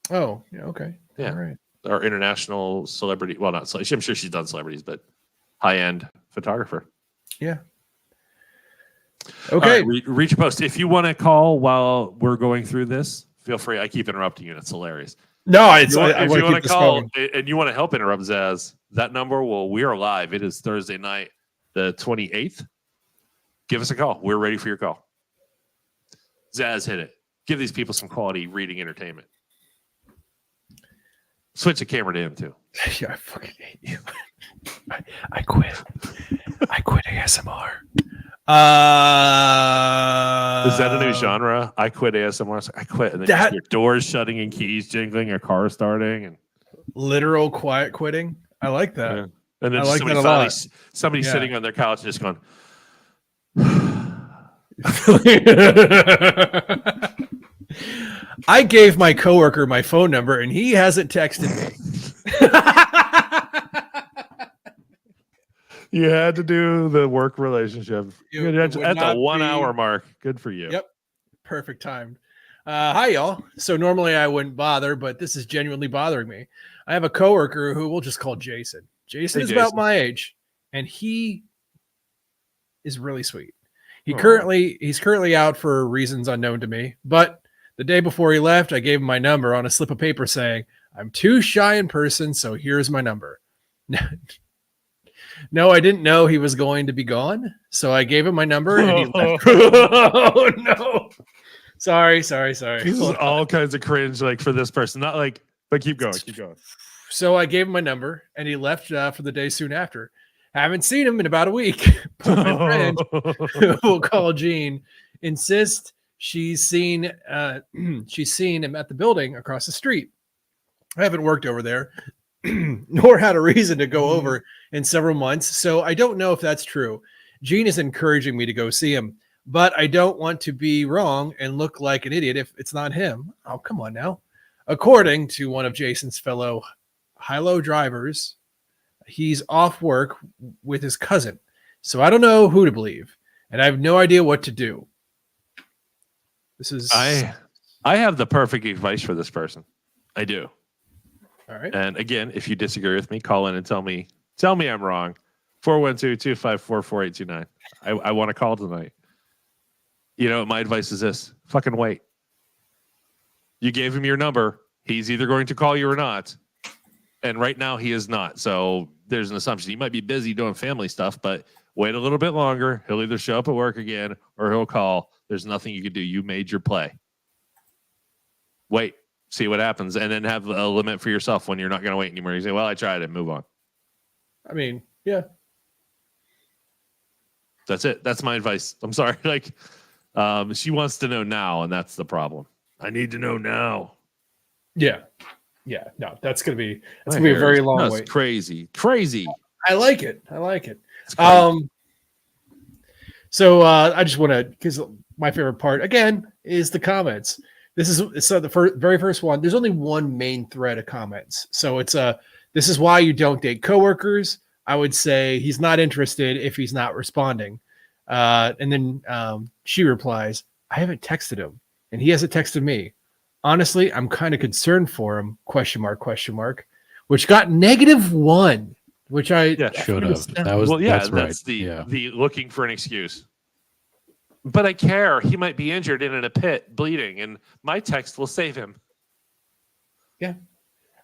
Oh, yeah, okay. Yeah. All right. our international celebrity. Well, not I'm sure she's done celebrities, but high end photographer. Yeah. All Okay. right, reach a post if you want to call while we're going through this. Feel free. I keep interrupting you. And it's hilarious. No, If it's you want, I if want you to want keep to this call going. and you want to help interrupt Zaz, that number we are live. It is Thursday night, the 28th. Give us a call. We're ready for your call. Zaz, hit it. Give these people some quality reading entertainment. Switch the camera to him too. Yeah, I fucking hate you. I quit. I quit ASMR. Is that a new genre? I quit ASMR. It's like, I quit, and then That- your doors shutting and keys jingling, your car starting, and Literal quiet quitting. I like that. Yeah. and then I like somebody that a lot. somebody Yeah. sitting on their couch and just going. I gave my coworker my phone number, and he hasn't texted me. You had to do the work relationship It at would the not 1 be- hour mark. Good for you. Yep. Perfect timed. Hi, y'all. So normally I wouldn't bother, but this is genuinely bothering me. I have a coworker who we'll just call Jason. Jason Hey, is about Jason. my age, and he is really sweet. Aw. He's currently out for reasons unknown to me, but the day before he left, I gave him my number on a slip of paper saying, I'm too shy in person, so here's my number. No, I didn't know he was going to be gone, so I gave him my number and he left. Oh no. Sorry. This is Hold on. all kinds of cringe, like for this person. Not like, but keep going. So I gave him my number and he left for the day soon after. Haven't seen him in about a week. But my friend, who we'll call Jean, insists she's seen him at the building across the street. I haven't worked over there, nor had a reason to go over in several months, so I don't know if that's true. Jean is encouraging me to go see him, but I don't want to be wrong and look like an idiot if it's not him. Oh, come on now. According to one of Jason's fellow high-low drivers, he's off work with his cousin. So I don't know who to believe, and I have no idea what to do. This is I have the perfect advice for this person. I do. all right. And again, if you disagree with me, call in and tell me I'm wrong. 412-254-4829. I want to call tonight. You know, my advice is this: fucking wait. You gave him your number. He's either going to call you or not. And right now he is not. So there's an assumption he might be busy doing family stuff, but wait a little bit longer. He'll either show up at work again or he'll call. There's nothing you can do. You made your play. Wait, see what happens, and then have a limit for yourself when you're not going to wait anymore. You say, well, I tried it, move on. I mean, yeah. That's it. That's my advice. I'm sorry. Like, she wants to know now, and that's the problem. I need to know now. Yeah. Yeah. No, that's going to be My a hair very is long just wait. Crazy. I like it. It's crazy. So I just want to, because my favorite part again is the comments. This is so the very first one. There's only one main thread of comments. So it's this is why you don't date coworkers. I would say he's not interested if he's not responding. And then she replies, I haven't texted him and he hasn't texted me. Honestly, I'm kind of concerned for him, ? Which got -1, which I Should have. That's right. That's the looking for an excuse. But I care. He might be injured and in a pit, bleeding, and my text will save him.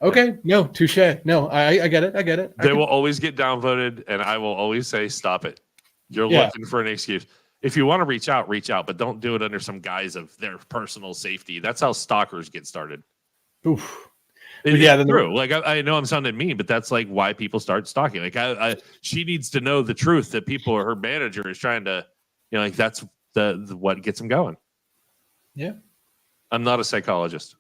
Okay. No, touche. No, I get it. They will always get downvoted, and I will always say, stop it. You're looking for an excuse. If you want to reach out, but don't do it under some guise of their personal safety. That's how stalkers get started. Oof. It's true. Like I know I'm sounding mean, but that's like why people start stalking. Like she needs to know the truth that her manager is trying to, like that's the what gets them going. Yeah. I'm not a psychologist.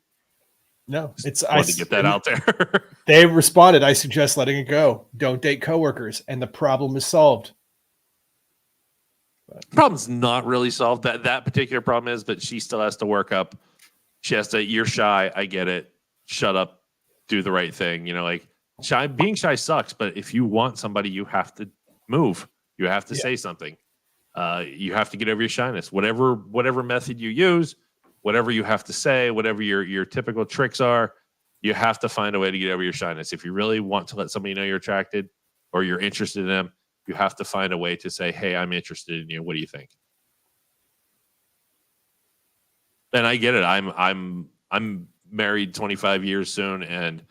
No, it's I wanted to get that out there. They responded, I suggest letting it go. Don't date coworkers, and the problem is solved. Problem's not really solved. That particular problem is, but she still has to work up. She has to. You're shy. I get it. Shut up. Do the right thing. Like being shy sucks. But if you want somebody, you have to move. You have to say something. You have to get over your shyness. Whatever method you use, whatever you have to say, whatever your typical tricks are, you have to find a way to get over your shyness. If you really want to let somebody know you're attracted or you're interested in them, you have to find a way to say, hey, I'm interested in you. What do you think? And I get it. I'm married 25 years soon, and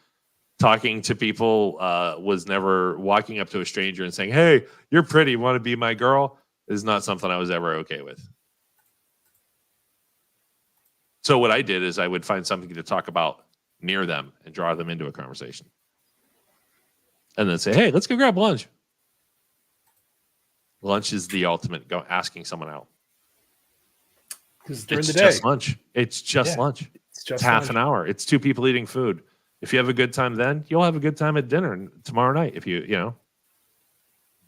talking to people was never walking up to a stranger and saying, hey, you're pretty, want to be my girl, is not something I was ever okay with. So what I did is I would find something to talk about near them and draw them into a conversation. And then say, hey, let's go grab lunch. Lunch is the ultimate. Go asking someone out. Because during It's the day, just lunch. It's just lunch. It's half an hour. It's two people eating food. If you have a good time then, you'll have a good time at dinner tomorrow night. If you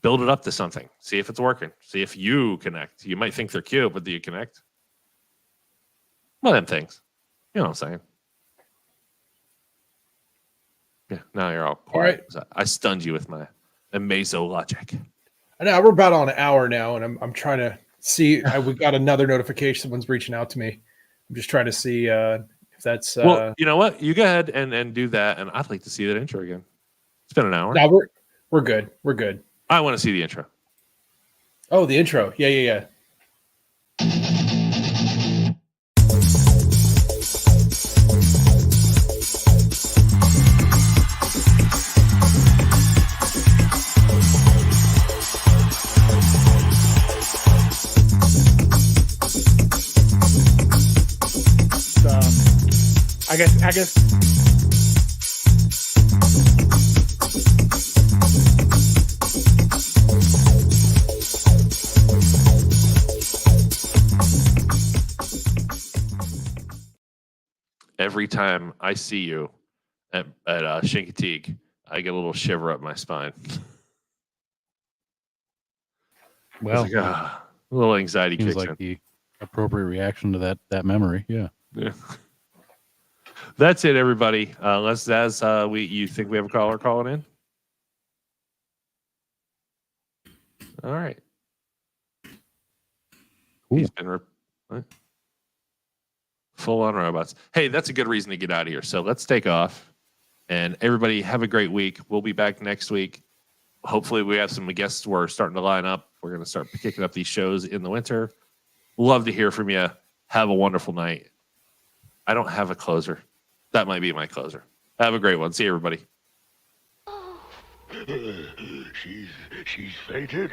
build it up to something. See if it's working. See if you connect. You might think they're cute, but do you connect? One of them things. You know what I'm saying? Yeah, now you're all quiet. right. I stunned you with my amazo logic. I know we're about on an hour now, and I'm trying to see. We got another notification. Someone's reaching out to me. I'm just trying to see if that's. Well, you know what? You go ahead and do that, and I'd like to see that intro again. It's been an hour. No, we're good. We're good. I want to see the intro. Oh, the intro. Yeah. I guess. Every time I see you at Shinkatig, I get a little shiver up my spine. Well, It's like, a little anxiety seems kicks like in. the appropriate reaction to that memory. Yeah. Yeah. That's it, everybody. Unless Zaz, you think we have a caller calling in? All right. He's been what? Full on robots. Hey, that's a good reason to get out of here. So let's take off. And everybody have a great week. We'll be back next week. Hopefully we have some guests who are starting to line up. We're going to start kicking up these shows in the winter. Love to hear from you. Have a wonderful night. I don't have a closer. That might be my closer. Have a great one. See you, everybody. She's fainted.